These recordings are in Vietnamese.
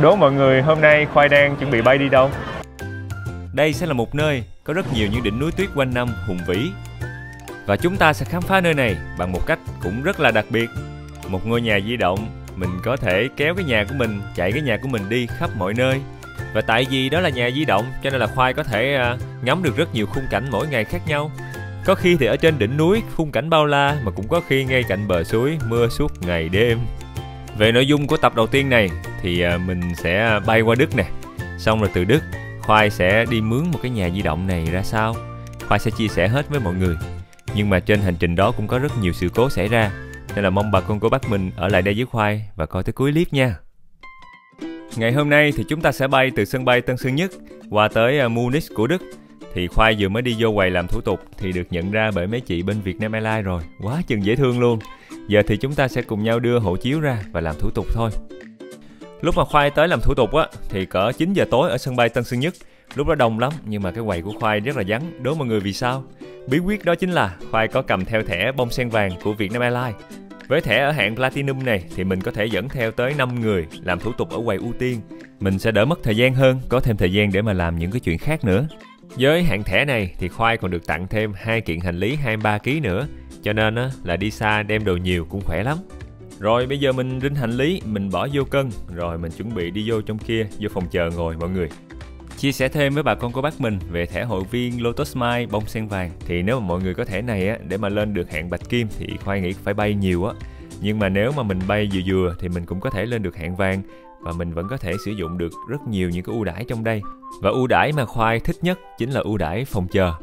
Đố mọi người hôm nay Khoai đang chuẩn bị bay đi đâu? Đây sẽ là một nơi có rất nhiều những đỉnh núi tuyết quanh năm hùng vĩ. Và chúng ta sẽ khám phá nơi này bằng một cách cũng rất là đặc biệt. Một ngôi nhà di động, mình có thể kéo cái nhà của mình, chạy cái nhà của mình đi khắp mọi nơi. Và tại vì đó là nhà di động cho nên là Khoai có thể ngắm được rất nhiều khung cảnh mỗi ngày khác nhau. Có khi thì ở trên đỉnh núi khung cảnh bao la, mà cũng có khi ngay cạnh bờ suối mưa suốt ngày đêm. Về nội dung của tập đầu tiên này thì mình sẽ bay qua Đức nè. Xong rồi từ Đức Khoai sẽ đi mướn một cái nhà di động này ra sao. Khoai sẽ chia sẻ hết với mọi người. Nhưng mà trên hành trình đó cũng có rất nhiều sự cố xảy ra, nên là mong bà con cô bác mình ở lại đây với Khoai và coi tới cuối clip nha. Ngày hôm nay thì chúng ta sẽ bay từ sân bay Tân Sơn Nhất qua tới Munich của Đức. Thì Khoai vừa mới đi vô quầy làm thủ tục thì được nhận ra bởi mấy chị bên Vietnam Airlines rồi. Quá chừng dễ thương luôn. Giờ thì chúng ta sẽ cùng nhau đưa hộ chiếu ra và làm thủ tục thôi. Lúc mà Khoai tới làm thủ tục á thì cỡ 9 giờ tối ở sân bay Tân Sơn Nhất. Lúc đó đông lắm nhưng mà cái quầy của Khoai rất là vắng. Đố mọi người vì sao? Bí quyết đó chính là Khoai có cầm theo thẻ bông sen vàng của Vietnam Airlines. Với thẻ ở hạng Platinum này thì mình có thể dẫn theo tới 5 người làm thủ tục ở quầy ưu tiên. Mình sẽ đỡ mất thời gian hơn, có thêm thời gian để mà làm những cái chuyện khác nữa. Với hạng thẻ này thì Khoai còn được tặng thêm 2 kiện hành lý 23 kg nữa. Cho nên á, là đi xa đem đồ nhiều cũng khỏe lắm. Rồi bây giờ mình rinh hành lý, mình bỏ vô cân. Rồi mình chuẩn bị đi vô trong kia, vô phòng chờ ngồi mọi người. Chia sẻ thêm với bà con cô bác mình về thẻ hội viên Lotus Miles bông sen vàng. Thì nếu mà mọi người có thẻ này á, để mà lên được hạng bạch kim thì Khoai nghĩ phải bay nhiều á. Nhưng mà nếu mà mình bay vừa vừa thì mình cũng có thể lên được hạng vàng. Và mình vẫn có thể sử dụng được rất nhiều những cái ưu đãi trong đây. Và ưu đãi mà Khoai thích nhất chính là ưu đãi phòng chờ.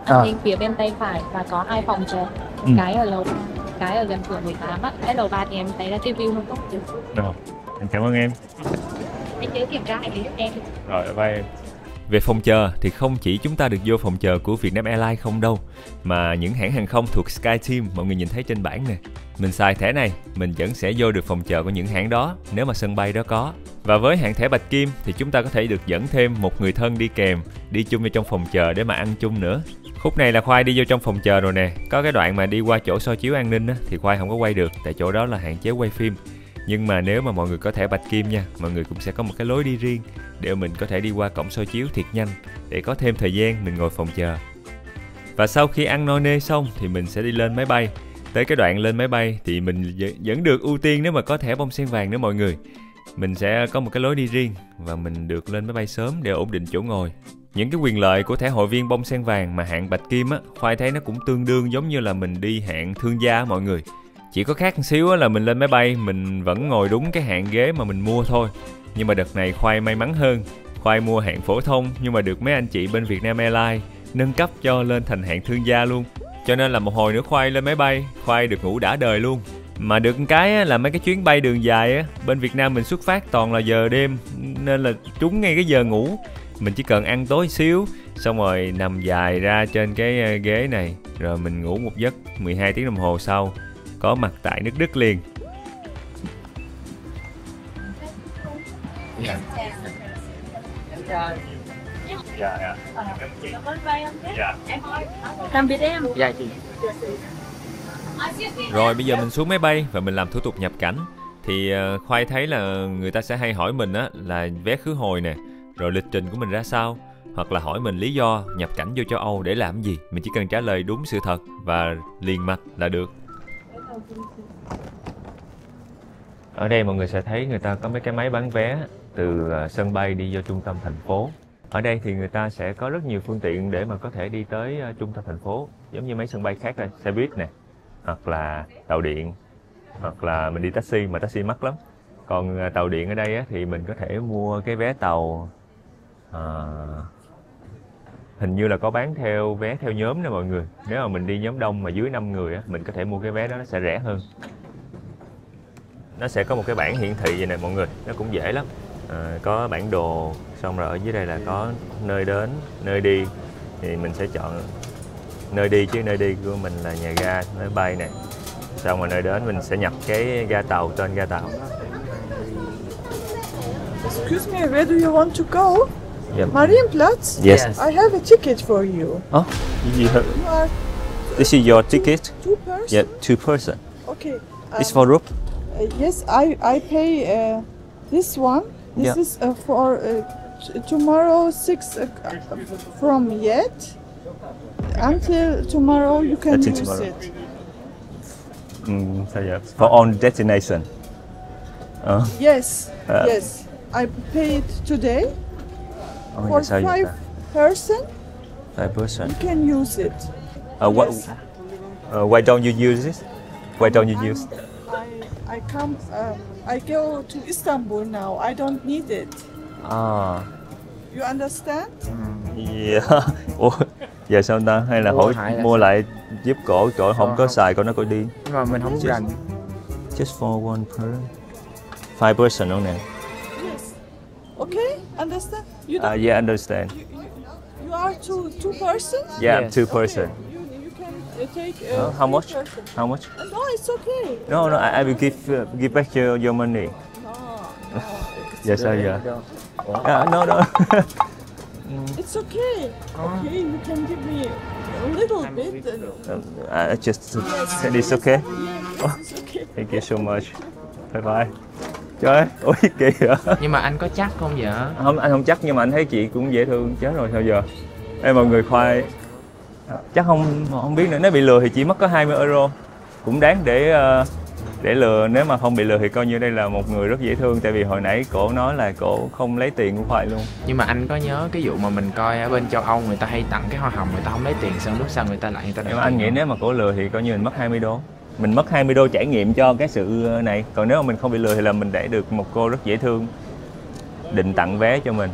Bên phía bên tay phải và có 2 phòng chờ. Cái ở lầu, cái ở gần cửa 18 á. Cái lầu 3 thì em thấy là cái view không tốt. Rồi, em cảm ơn em. Anh nhớ kiểm tra hành lý giúp em. Rồi, bye em. Về phòng chờ thì không chỉ chúng ta được vô phòng chờ của Vietnam Airlines không đâu, mà những hãng hàng không thuộc SkyTeam mọi người nhìn thấy trên bảng nè. Mình xài thẻ này, mình vẫn sẽ vô được phòng chờ của những hãng đó nếu mà sân bay đó có. Và với hạng thẻ bạch kim thì chúng ta có thể được dẫn thêm một người thân đi kèm, đi chung vào trong phòng chờ để mà ăn chung nữa. Khúc này là Khoai đi vô trong phòng chờ rồi nè. Có cái đoạn mà đi qua chỗ soi chiếu an ninh á, thì Khoai không có quay được, tại chỗ đó là hạn chế quay phim. Nhưng mà nếu mà mọi người có thẻ bạch kim nha, mọi người cũng sẽ có một cái lối đi riêng để mình có thể đi qua cổng soi chiếu thiệt nhanh, để có thêm thời gian mình ngồi phòng chờ. Và sau khi ăn no nê xong thì mình sẽ đi lên máy bay. Tới cái đoạn lên máy bay thì mình vẫn được ưu tiên nếu mà có thẻ bông sen vàng nữa mọi người. Mình sẽ có một cái lối đi riêng và mình được lên máy bay sớm để ổn định chỗ ngồi. Những cái quyền lợi của thẻ hội viên bông sen vàng mà hạng bạch kim á, Khoai thấy nó cũng tương đương giống như là mình đi hạng thương gia á mọi người. Chỉ có khác một xíu là mình lên máy bay mình vẫn ngồi đúng cái hạng ghế mà mình mua thôi. Nhưng mà đợt này Khoai may mắn hơn. Khoai mua hạng phổ thông nhưng mà được mấy anh chị bên Vietnam Airlines nâng cấp cho lên thành hạng thương gia luôn. Cho nên là một hồi nữa Khoai lên máy bay, Khoai được ngủ đã đời luôn. Mà được cái là mấy cái chuyến bay đường dài á, bên Việt Nam mình xuất phát toàn là giờ đêm, nên là trúng ngay cái giờ ngủ. Mình chỉ cần ăn tối xíu, xong rồi nằm dài ra trên cái ghế này, rồi mình ngủ một giấc 12 tiếng đồng hồ sau, có mặt tại nước Đức liền. Làm việc em. Dạ chị. Rồi bây giờ mình xuống máy bay và mình làm thủ tục nhập cảnh. Thì Khoai thấy là người ta sẽ hay hỏi mình á là vé khứ hồi nè, rồi lịch trình của mình ra sao, hoặc là hỏi mình lý do nhập cảnh vô châu Âu để làm gì. Mình chỉ cần trả lời đúng sự thật và liền mạch là được. Ở đây mọi người sẽ thấy người ta có mấy cái máy bán vé từ sân bay đi vô trung tâm thành phố. Ở đây thì người ta sẽ có rất nhiều phương tiện để mà có thể đi tới trung tâm thành phố, giống như mấy sân bay khác, xe buýt nè, hoặc là tàu điện, hoặc là mình đi taxi, mà taxi mắc lắm. Còn tàu điện ở đây á, thì mình có thể mua cái vé tàu, hình như là có bán theo vé theo nhóm nè mọi người. Nếu mà mình đi nhóm đông mà dưới 5 người á, mình có thể mua cái vé đó, nó sẽ rẻ hơn. Nó sẽ có một cái bảng hiển thị vậy nè mọi người, nó cũng dễ lắm. Có bản đồ, xong rồi ở dưới đây là có nơi đến, nơi đi. Thì mình sẽ chọn nơi đi, chứ nơi đi của mình là nhà ga, máy bay nè. Xong rồi nơi đến mình sẽ nhập cái ga tàu, tên ga tàu. Excuse me, where do you want to go? Yep. Marienplatz? Yes. I have a ticket for you. Oh, you have, You are this is your ticket? two person? Yeah, 2 person. Okay. It's for group? Yes, I pay This one. This Yeah. is for tomorrow 6 from yet until tomorrow you can Until use tomorrow. it. So yeah, for on destination. Yes, Uh, yes. I paid today Oh, for dạ, sao vậy 5 ta? person. 5 person. You can use it. What, Yes. why don't you use this? Why don't you use? I come. I go to Istanbul now. I don't need it. À, You understand? yeah. Ủa, giờ sao ta? Hay là Ủa, hại là mua sao? lại giúp cổ không có xài cổ nó cổ đi. Nhưng mà mình không cần. Just for one person. 5 person only. Yes. Okay. Understand? You don't. Yeah, understand. You are two persons. Yeah, Yes. 2 person. You can take. How much? two person. How much? No, it's okay. No, I will give back your money. No, Dạ sao giờ? No, no. it's okay. Okay, you can give me a little bit. I just it's okay. Yes, it's okay. Thank you so much. Bye bye. Trời ơi, ôi kìa. Nhưng mà anh có chắc không vậy? Không, anh không chắc nhưng mà anh thấy chị cũng dễ thương chết rồi sao giờ. Ê mọi người khoai chắc không biết nữa, nếu bị lừa thì chỉ mất có 20 euro. Cũng đáng để lừa, nếu mà không bị lừa thì coi như đây là một người rất dễ thương, tại vì hồi nãy cổ nói là cổ không lấy tiền của Khoai luôn. Nhưng mà anh có nhớ cái vụ mà mình coi ở bên châu Âu người ta hay tặng cái hoa hồng, người ta không lấy tiền, xong lúc sau người ta lại Nhưng mà anh nghĩ nếu mà cổ lừa thì coi như mình mất 20 đô. Mình mất 20 đô trải nghiệm cho cái sự này. Còn nếu mà mình không bị lừa thì là mình để được một cô rất dễ thương định tặng vé cho mình.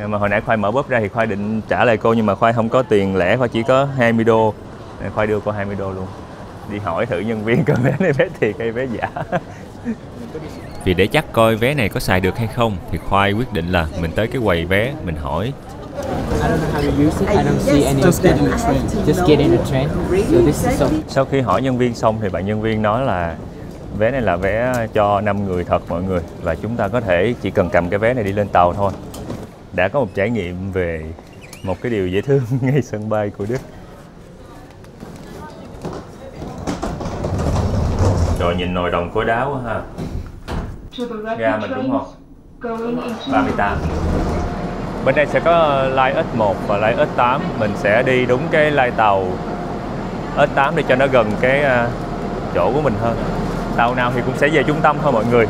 Mà hồi nãy Khoai mở bóp ra thì Khoai định trả lại cô, nhưng mà Khoai không có tiền lẻ, Khoai chỉ có 20 đô. Khoai đưa cô 20 đô luôn. Đi hỏi thử nhân viên coi vé này vé thiệt hay vé giả. Vì để chắc coi vé này có xài được hay không thì Khoai quyết định là mình tới cái quầy vé, mình hỏi. I don't know how you use it. I don't see any. Just get in the train. Just get in the train. So this is so. Sau khi hỏi nhân viên xong thì bạn nhân viên nói là vé này là vé cho 5 người thật mọi người, và chúng ta có thể chỉ cần cầm cái vé này đi lên tàu thôi. Đã có một trải nghiệm về một cái điều dễ thương ngay sân bay của Đức. Rồi nhìn nồi đồng cối đá quá ha. Ga mình đúng không? 38. Bên đây sẽ có line S1 và line S8. Mình sẽ đi đúng cái line tàu S8 để cho nó gần cái chỗ của mình hơn. Tàu nào thì cũng sẽ về trung tâm thôi mọi người.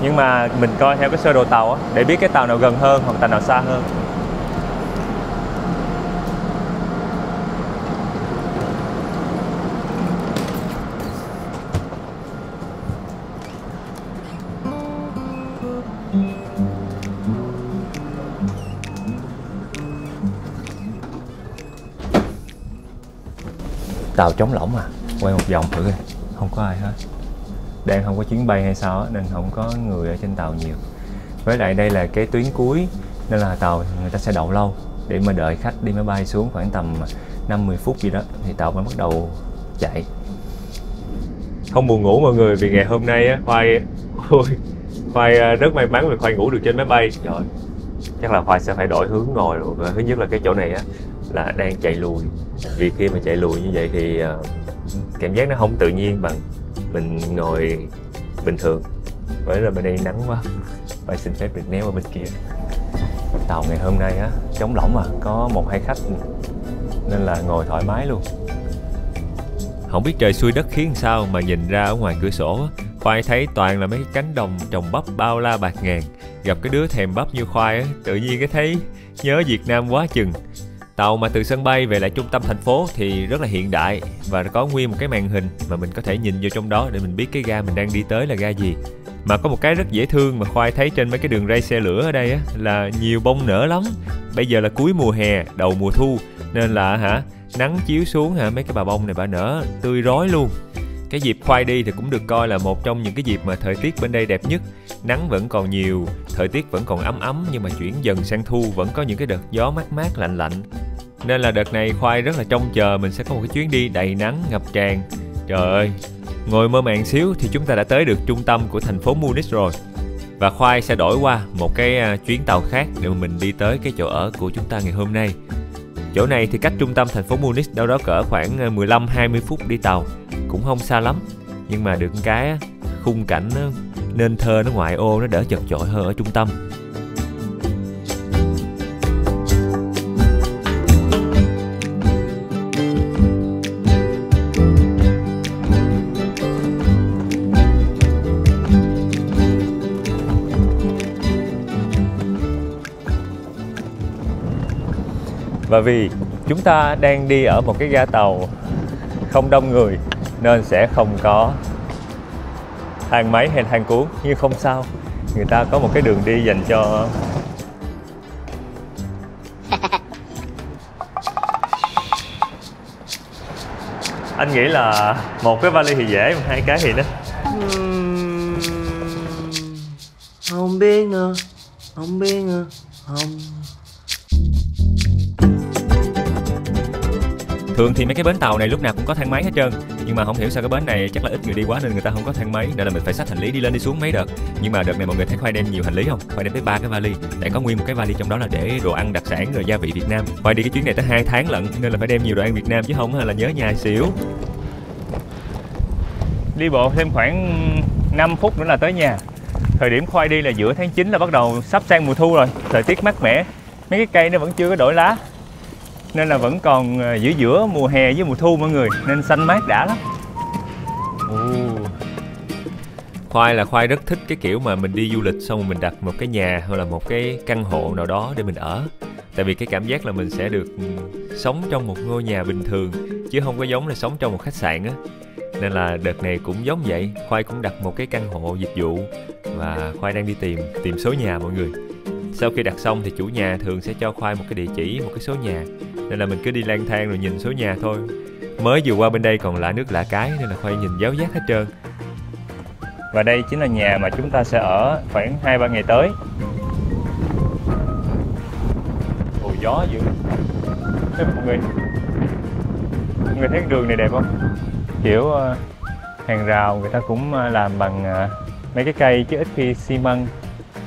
Nhưng mà mình coi theo cái sơ đồ tàu á, để biết cái tàu nào gần hơn hoặc tàu nào xa hơn. Tàu trống lỏng à, quay một vòng thử coi, không có ai hết. Đang không có chuyến bay hay sao á, nên không có người ở trên tàu nhiều. Với lại đây là cái tuyến cuối nên là tàu người ta sẽ đậu lâu để mà đợi khách đi máy bay xuống khoảng tầm 50 phút gì đó thì tàu mới bắt đầu chạy. Không buồn ngủ mọi người, vì ngày hôm nay á Khoai rất may mắn vì Khoai ngủ được trên máy bay. Trời, chắc là Khoai sẽ phải đổi hướng ngồi rồi. Thứ nhất là cái chỗ này á là đang chạy lùi, vì khi mà chạy lùi như vậy thì cảm giác nó không tự nhiên bằng mình ngồi bình thường. Bởi là bên đây nắng quá, phải xin phép được né qua bên kia. Tàu ngày hôm nay á trống lỏng mà có 1-2 khách nên là ngồi thoải mái luôn. Không biết trời xui đất khiến sao mà nhìn ra ở ngoài cửa sổ á, Khoai thấy toàn là mấy cái cánh đồng trồng bắp bao la bạt ngàn. Gặp cái đứa thèm bắp như Khoai á, tự nhiên cái thấy nhớ Việt Nam quá chừng. Tàu mà từ sân bay về lại trung tâm thành phố thì rất là hiện đại và có nguyên một cái màn hình mà mình có thể nhìn vô trong đó để mình biết cái ga mình đang đi tới là ga gì. Mà có một cái rất dễ thương mà Khoai thấy trên mấy cái đường ray xe lửa ở đây á là nhiều bông nở lắm. Bây giờ là cuối mùa hè, đầu mùa thu nên là nắng chiếu xuống mấy cái bà bông này bà nở tươi rói luôn. Cái dịp Khoai đi thì cũng được coi là một trong những cái dịp mà thời tiết bên đây đẹp nhất. Nắng vẫn còn nhiều, thời tiết vẫn còn ấm ấm, nhưng mà chuyển dần sang thu vẫn có những cái đợt gió mát mát lạnh lạnh. Nên là đợt này Khoai rất là trông chờ mình sẽ có một cái chuyến đi đầy nắng ngập tràn. Trời ơi, ngồi mơ màng xíu thì chúng ta đã tới được trung tâm của thành phố Munich rồi. Và Khoai sẽ đổi qua một cái chuyến tàu khác để mà mình đi tới cái chỗ ở của chúng ta ngày hôm nay. Chỗ này thì cách trung tâm thành phố Munich đâu đó cỡ khoảng 15-20 phút đi tàu, cũng không xa lắm. Nhưng mà được cái khung cảnh nên thơ nó ngoại ô nó đỡ chật chội hơn ở trung tâm. Và vì chúng ta đang đi ở một cái ga tàu không đông người nên sẽ không có thang máy hay thang cuốn, nhưng không sao, người ta có một cái đường đi dành cho anh nghĩ là một cái vali thì dễ mà hai cái thì nó không biết nữa, không biết nữa, không. Thường thì mấy cái bến tàu này lúc nào cũng có thang máy hết trơn, nhưng mà không hiểu sao cái bến này chắc là ít người đi quá nên người ta không có thang máy, nên là mình phải xách hành lý đi lên đi xuống mấy đợt. Nhưng mà đợt này mọi người thấy Khoai đem nhiều hành lý không? Khoai đem tới 3 cái vali, tại có nguyên một cái vali trong đó là để đồ ăn đặc sản rồi gia vị Việt Nam. Khoai đi cái chuyến này tới 2 tháng lận nên là phải đem nhiều đồ ăn Việt Nam chứ không là nhớ nhà xỉu. đi bộ thêm khoảng 5 phút nữa là tới nhà. Thời điểm Khoai đi là giữa tháng 9 là bắt đầu sắp sang mùa thu rồi, thời tiết mát mẻ, mấy cái cây nó vẫn chưa có đổi lá nên là vẫn còn giữa mùa hè với mùa thu mọi người, nên xanh mát đã lắm. Khoai là Khoai rất thích cái kiểu mà mình đi du lịch xong rồi mình đặt một cái nhà hoặc là một cái căn hộ nào đó để mình ở. Tại vì cái cảm giác là mình sẽ được sống trong một ngôi nhà bình thường chứ không có giống là sống trong một khách sạn á. Nên là đợt này cũng giống vậy, Khoai cũng đặt một cái căn hộ dịch vụ và Khoai đang đi tìm số nhà mọi người. Sau khi đặt xong thì chủ nhà thường sẽ cho Khoai một cái địa chỉ, một cái số nhà, nên là mình cứ đi lang thang rồi nhìn số nhà thôi. Mới vừa qua bên đây còn lạ nước lạ cái nên là Khoai nhìn giáo giác hết trơn. Và đây chính là nhà mà chúng ta sẽ ở khoảng 2-3 ngày tới. Ồ, gió dữ. Thế mọi người thấy đường này đẹp không? Kiểu hàng rào người ta cũng làm bằng mấy cái cây chứ ít khi xi măng.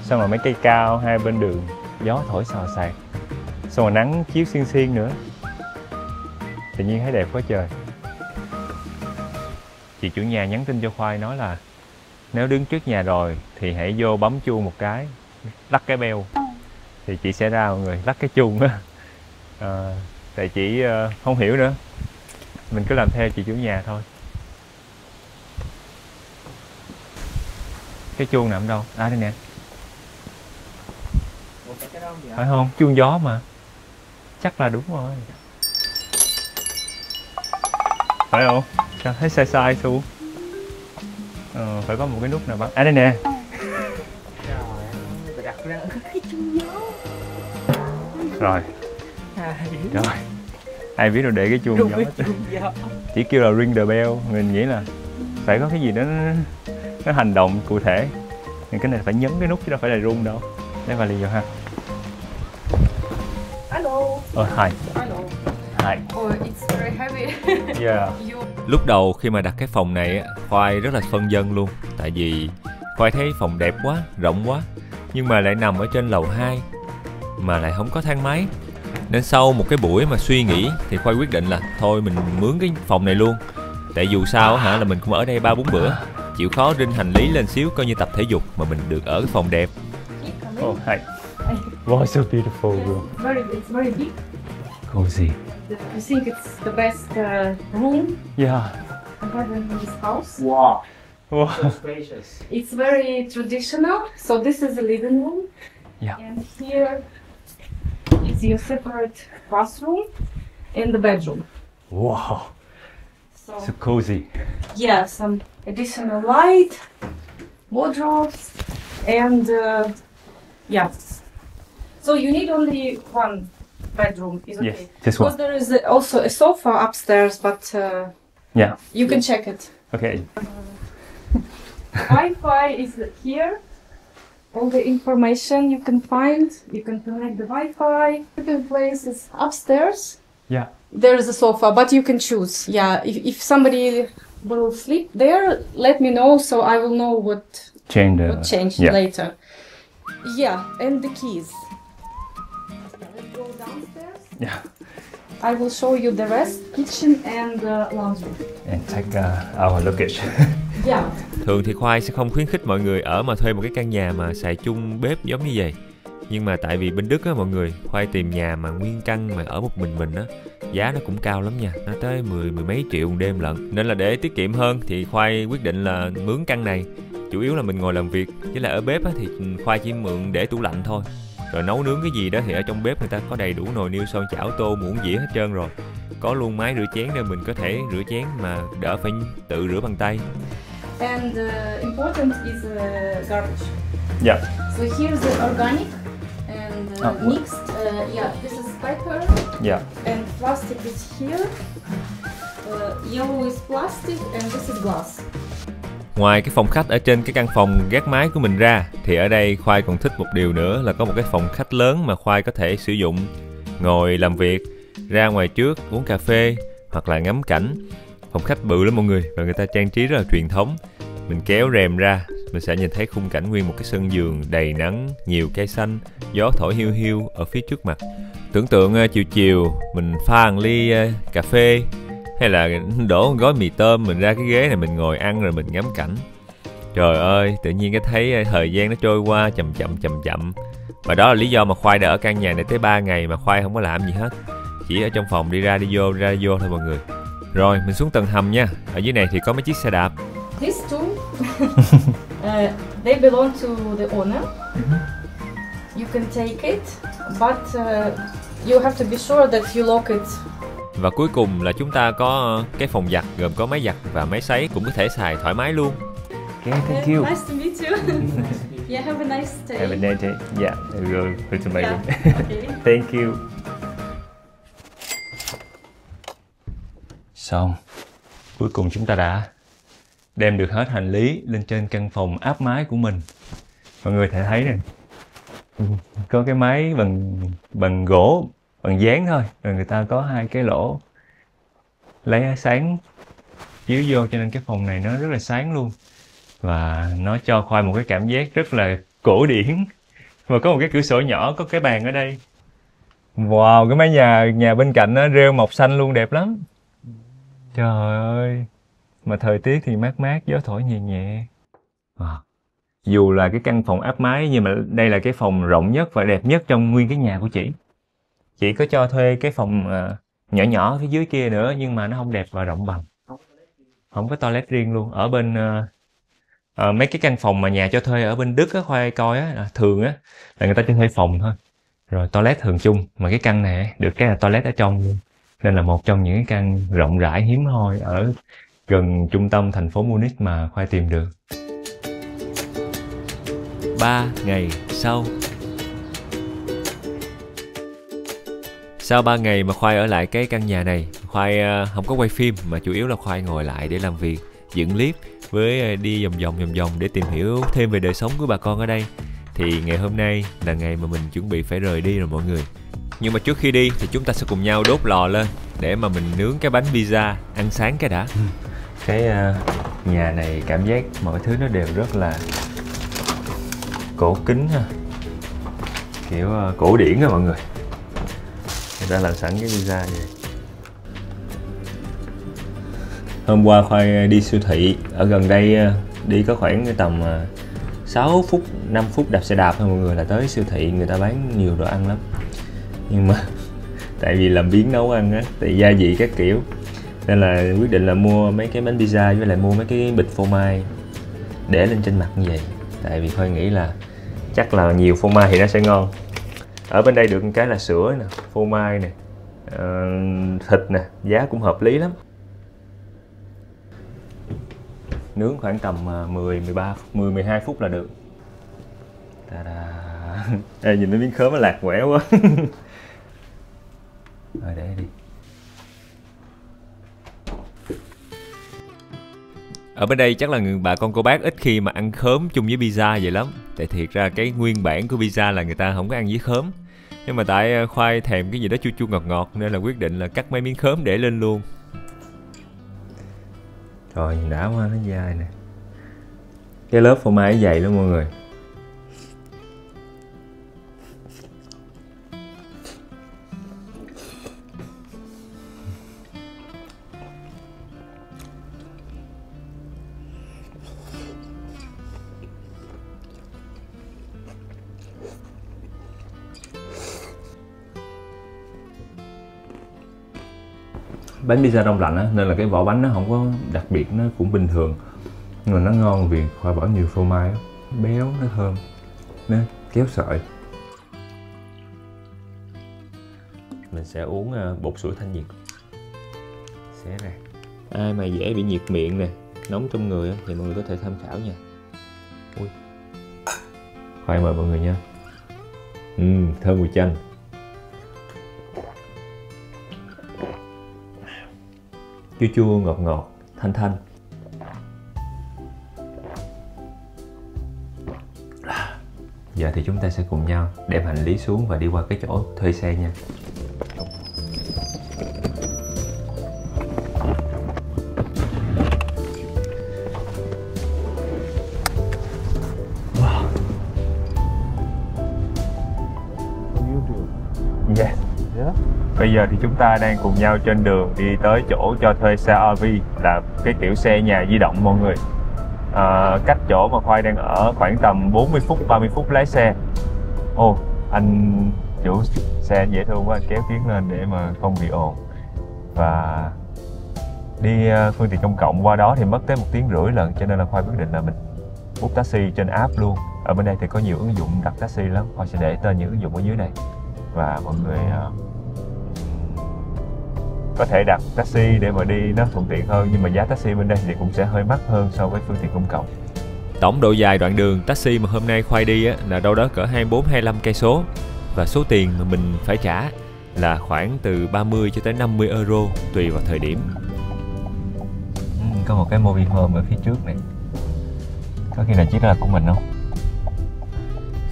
Xong rồi mấy cây cao hai bên đường, gió thổi xào xạc, xong rồi nắng chiếu xiên xiên nữa. Tự nhiên thấy đẹp quá trời. Chị chủ nhà nhắn tin cho Khoai nói là nếu đứng trước nhà rồi thì hãy vô bấm chuông một cái, lắc cái bell thì chị sẽ ra mọi người, lắc cái chuông á. Tại chị không hiểu nữa, mình cứ làm theo chị chủ nhà thôi. Cái chuông nằm đâu? À đây nè. Phải không? Chuông gió mà. Chắc là đúng rồi. Phải không? Sao thấy sai sai xuống? Phải có một cái nút nào bắn. À đây nè. Rồi. Rồi. Ai biết đâu để cái chuông gió. Chỉ kêu là ring the bell, mình nghĩ là phải có cái gì đó nó hành động cụ thể. Thì cái này phải nhấn cái nút chứ đâu phải là rung đâu. Lấy vali vô ha. Hello. Hi. Hello. Hi. Oh, it's very heavy. Yeah. Lúc đầu khi mà đặt cái phòng này Khoai rất là phân vân luôn. Tại vì Khoai thấy phòng đẹp quá, rộng quá, nhưng mà lại nằm ở trên lầu 2 mà lại không có thang máy. Nên sau một cái buổi mà suy nghĩ thì Khoai quyết định là thôi mình mướn cái phòng này luôn. Tại dù sao là mình cũng ở đây 3-4 bữa, chịu khó rinh hành lý lên xíu coi như tập thể dục mà mình được ở cái phòng đẹp. Oh, hi. Wow, so beautiful room. It's very big. Cozy. I think it's the best room Yeah. I have in this house. Wow. Wow. Spacious. It's very traditional. So this is the living room. Yeah. And here is your separate bathroom and the bedroom. Wow. So So cozy. yeah, some additional light, wardrobes, and yeah. So you need only one bedroom, is okay. Yes, just Because one. there is also a sofa upstairs, but Yeah. you can check it. Okay. Wi-Fi is here. All the information you can find. You can connect the Wi-Fi. Second place is upstairs. Yeah. There is a sofa, but you can choose. Yeah, if somebody will sleep there, let me know so I will know what change Yeah. later. Yeah, and the keys. Let's go downstairs. Yeah. I will show you the rest, kitchen and laundry. And take our luggage. Yeah. Thường thì Khoai sẽ không khuyến khích mọi người ở mà thuê một cái căn nhà mà xài chung bếp giống như vậy. Nhưng mà tại vì bên Đức á mọi người, Khoai tìm nhà mà nguyên căn mà ở một mình á, giá nó cũng cao lắm nha, nó tới mười mấy triệu một đêm lận. Nên là để tiết kiệm hơn thì Khoai quyết định là mướn căn này. Chủ yếu là mình ngồi làm việc, với lại ở bếp á thì Khoai chỉ mượn để tủ lạnh thôi. Rồi nấu nướng cái gì đó thì ở trong bếp người ta có đầy đủ nồi niêu xoong chảo tô muỗng dĩa hết trơn rồi. Có luôn máy rửa chén để mình có thể rửa chén mà đỡ phải tự rửa bằng tay. And important is garbage. Yeah. So here's the organic and mixed. Yeah, this is paper. Yeah. And plastic is here. Yellow is plastic and this is glass. Ngoài cái phòng khách ở trên cái căn phòng gác mái của mình ra thì ở đây Khoai còn thích một điều nữa là có một cái phòng khách lớn mà Khoai có thể sử dụng ngồi làm việc, ra ngoài trước uống cà phê hoặc là ngắm cảnh. Phòng khách bự lắm mọi người và người ta trang trí rất là truyền thống. Mình kéo rèm ra mình sẽ nhìn thấy khung cảnh nguyên một cái sân vườn đầy nắng, nhiều cây xanh, gió thổi hiu hiu ở phía trước mặt. Tưởng tượng chiều chiều mình pha một ly cà phê hay là đổ một gói mì tôm, mình ra cái ghế này mình ngồi ăn rồi mình ngắm cảnh. Trời ơi, tự nhiên cái thấy thời gian nó trôi qua chậm chậm. Và đó là lý do mà Khoai đã ở căn nhà này tới 3 ngày mà Khoai không có làm gì hết. Chỉ ở trong phòng đi ra đi vô thôi mọi người. Rồi, mình xuống tầng hầm nha. Ở dưới này thì có mấy chiếc xe đạp. These two, they belong to the owner. You can take it, but you have to be sure that you lock it. Và cuối cùng là chúng ta có cái phòng giặt gồm có máy giặt và máy sấy cũng có thể xài thoải mái luôn. Okay, thank you. Nice to meet you. Yeah, have a nice day. Have a nice day. Yeah, it's amazing. Yeah, okay. Thank you. Xong. Cuối cùng chúng ta đã đem được hết hành lý lên trên căn phòng áp mái của mình. Mọi người thể thấy nè, có cái máy bằng gỗ, bằng dán thôi, rồi người ta có 2 cái lỗ lấy ánh sáng chiếu vô, cho nên cái phòng này nó rất là sáng luôn. Và nó cho Khoai một cái cảm giác rất là cổ điển. Và có một cái cửa sổ nhỏ, có cái bàn ở đây. Wow, cái mái nhà bên cạnh nó rêu mọc xanh luôn, đẹp lắm. Trời ơi, mà thời tiết thì mát mát, gió thổi nhẹ nhẹ. Dù là cái căn phòng áp mái nhưng mà đây là cái phòng rộng nhất và đẹp nhất trong nguyên cái nhà của chị. Chị có cho thuê cái phòng nhỏ phía dưới kia nữa nhưng mà nó không đẹp và rộng bằng. Không có toilet riêng luôn. Ở bên mấy cái căn phòng mà nhà cho thuê ở bên Đức á, Khoai coi á, thường á là người ta cho thuê phòng thôi. Rồi toilet thường chung, mà cái căn này được cái là toilet ở trong luôn. Nên là một trong những cái căn rộng rãi hiếm hoi ở gần trung tâm thành phố Munich mà Khoai tìm được. 3 ngày sau. Sau 3 ngày mà Khoai ở lại cái căn nhà này, Khoai không có quay phim mà chủ yếu là Khoai ngồi lại để làm việc, dựng clip với đi vòng vòng để tìm hiểu thêm về đời sống của bà con ở đây. Thì ngày hôm nay là ngày mà mình chuẩn bị phải rời đi rồi mọi người. Nhưng mà trước khi đi thì chúng ta sẽ cùng nhau đốt lò lên để mà mình nướng cái bánh pizza, ăn sáng cái đã. Cái nhà này cảm giác mọi thứ nó đều rất là cổ kính ha, kiểu cổ điển á mọi người. Người ta làm sẵn cái pizza vậy. Hôm qua Khoai đi siêu thị ở gần đây, đi có khoảng tầm 6 phút, 5 phút đạp xe đạp thôi mọi người là tới siêu thị, người ta bán nhiều đồ ăn lắm. Nhưng mà tại vì làm biếng nấu ăn á, tại gia vị các kiểu, nên là quyết định là mua mấy cái bánh pizza với lại mua mấy cái bịch phô mai để lên trên mặt như vậy. Tại vì Khoai nghĩ là chắc là nhiều phô mai thì nó sẽ ngon. Ở bên đây được một cái là sữa nè, phô mai nè, thịt nè, giá cũng hợp lý lắm. Nướng khoảng tầm 10-12 phút là được. Ê, nhìn cái miếng khóm nó lạc quẻo quá. Rồi để đi. Ở bên đây chắc là bà con cô bác ít khi mà ăn khóm chung với pizza vậy lắm. Tại thiệt ra cái nguyên bản của pizza là người ta không có ăn với khóm. Nhưng mà tại Khoai thèm cái gì đó chua chua ngọt ngọt nên là quyết định là cắt mấy miếng khóm để lên luôn. Trời, nhìn đã quá, nó dai nè. Cái lớp phô mai dày lắm mọi người. Bánh pizza đông lạnh á, nên là cái vỏ bánh nó không có đặc biệt, nó cũng bình thường. Nhưng mà nó ngon vì khoai bỏ nhiều phô mai á, béo, nó thơm, nó kéo sợi. Mình sẽ uống bột sủi thanh nhiệt. Xé ra. Ai mà dễ bị nhiệt miệng nè, nóng trong người á, thì mọi người có thể tham khảo nha. Ui. Khoai mời mọi người nha. Thơm mùi chanh. Chua chua, ngọt ngọt, thanh thanh. Giờ thì chúng ta sẽ cùng nhau đem hành lý xuống và đi qua cái chỗ thuê xe nha. Yes. Yeah. Bây giờ thì chúng ta đang cùng nhau trên đường đi tới chỗ cho thuê xe RV, là cái kiểu xe nhà di động mọi người. Cách chỗ mà Khoai đang ở khoảng tầm 40 phút, 30 phút lái xe. Ồ, anh chủ xe dễ thương quá, anh kéo tiếng lên để mà không bị ồn. Và đi phương tiện công cộng qua đó thì mất tới 1 tiếng rưỡi lần, cho nên là Khoai quyết định là mình book taxi trên app luôn. Ở bên đây thì có nhiều ứng dụng đặt taxi lắm, Khoai sẽ để tên những ứng dụng ở dưới này. Và mọi người có thể đặt taxi để mà đi nó thuận tiện hơn, nhưng mà giá taxi bên đây thì cũng sẽ hơi mắc hơn so với phương tiện công cộng. Tổng độ dài đoạn đường taxi mà hôm nay Khoai đi á, là đâu đó cỡ 24-25 cây số, và số tiền mà mình phải trả là khoảng từ 30 cho tới 50 euro tùy vào thời điểm. Có một cái mobile home ở phía trước này, có khi nào chiếc đó là của mình không?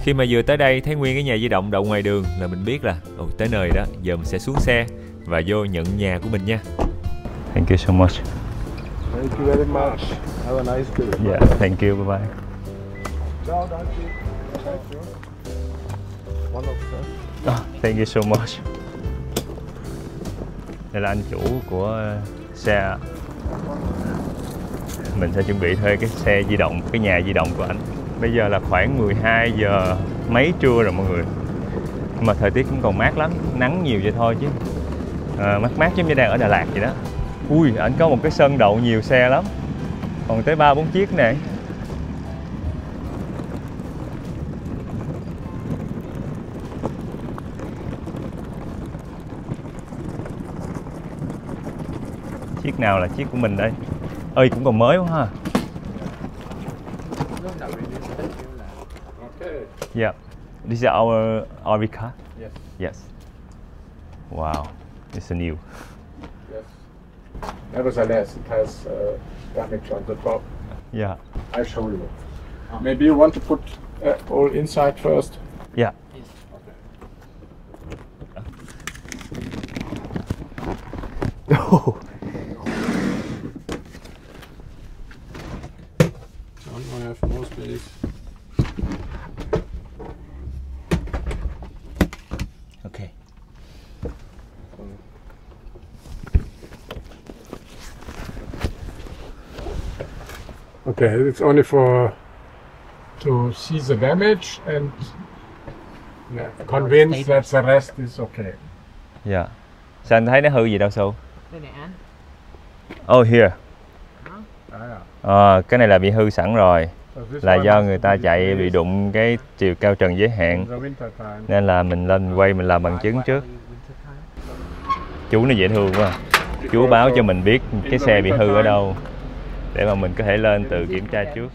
Khi mà vừa tới đây thấy nguyên cái nhà di động đậu ngoài đường là mình biết là tới nơi đó, giờ mình sẽ xuống xe và vô nhận nhà của mình nha. Thank you so much. Thank you very much. Have a nice day. Yeah, thank you, bye bye. Ciao, Dante. Thank you. One of them. Thank you so much. Đây là anh chủ của xe. Mình sẽ chuẩn bị thuê cái xe di động, cái nhà di động của anh. Bây giờ là khoảng 12 giờ mấy trưa rồi mọi người. Nhưng mà thời tiết cũng còn mát lắm, nắng nhiều vậy thôi chứ. Mát mát giống như đang ở Đà Lạt vậy đó. Ui, anh có một cái sân đậu nhiều xe lắm. Còn tới 3-4 chiếc nè. Chiếc nào là chiếc của mình đây? Ơi, cũng còn mới quá ha. Yeah, this is our RV car. Yes. Yes. Wow, it's a new. Yes. Nevertheless, it has damage on the top. Yeah. I show you. Maybe you want to put all inside first. Yeah. I have more space. Okay. Okay, it's only to see the damage and convince that the rest is okay. Yeah. Sao anh thấy nó hư gì đâu Su? Đây này anh. Oh, here. Yeah. Cái này là bị hư sẵn rồi. So this Là one do has người to ta be chạy replaced bị đụng cái chiều cao trần giới hạn. in the winter time. Nên là mình lên quay mình làm bằng chứng trước. Chú nó dễ thương quá. Chú báo cho mình biết cái xe bị hư ở đâu, để mà mình có thể lên tự kiểm tra trước.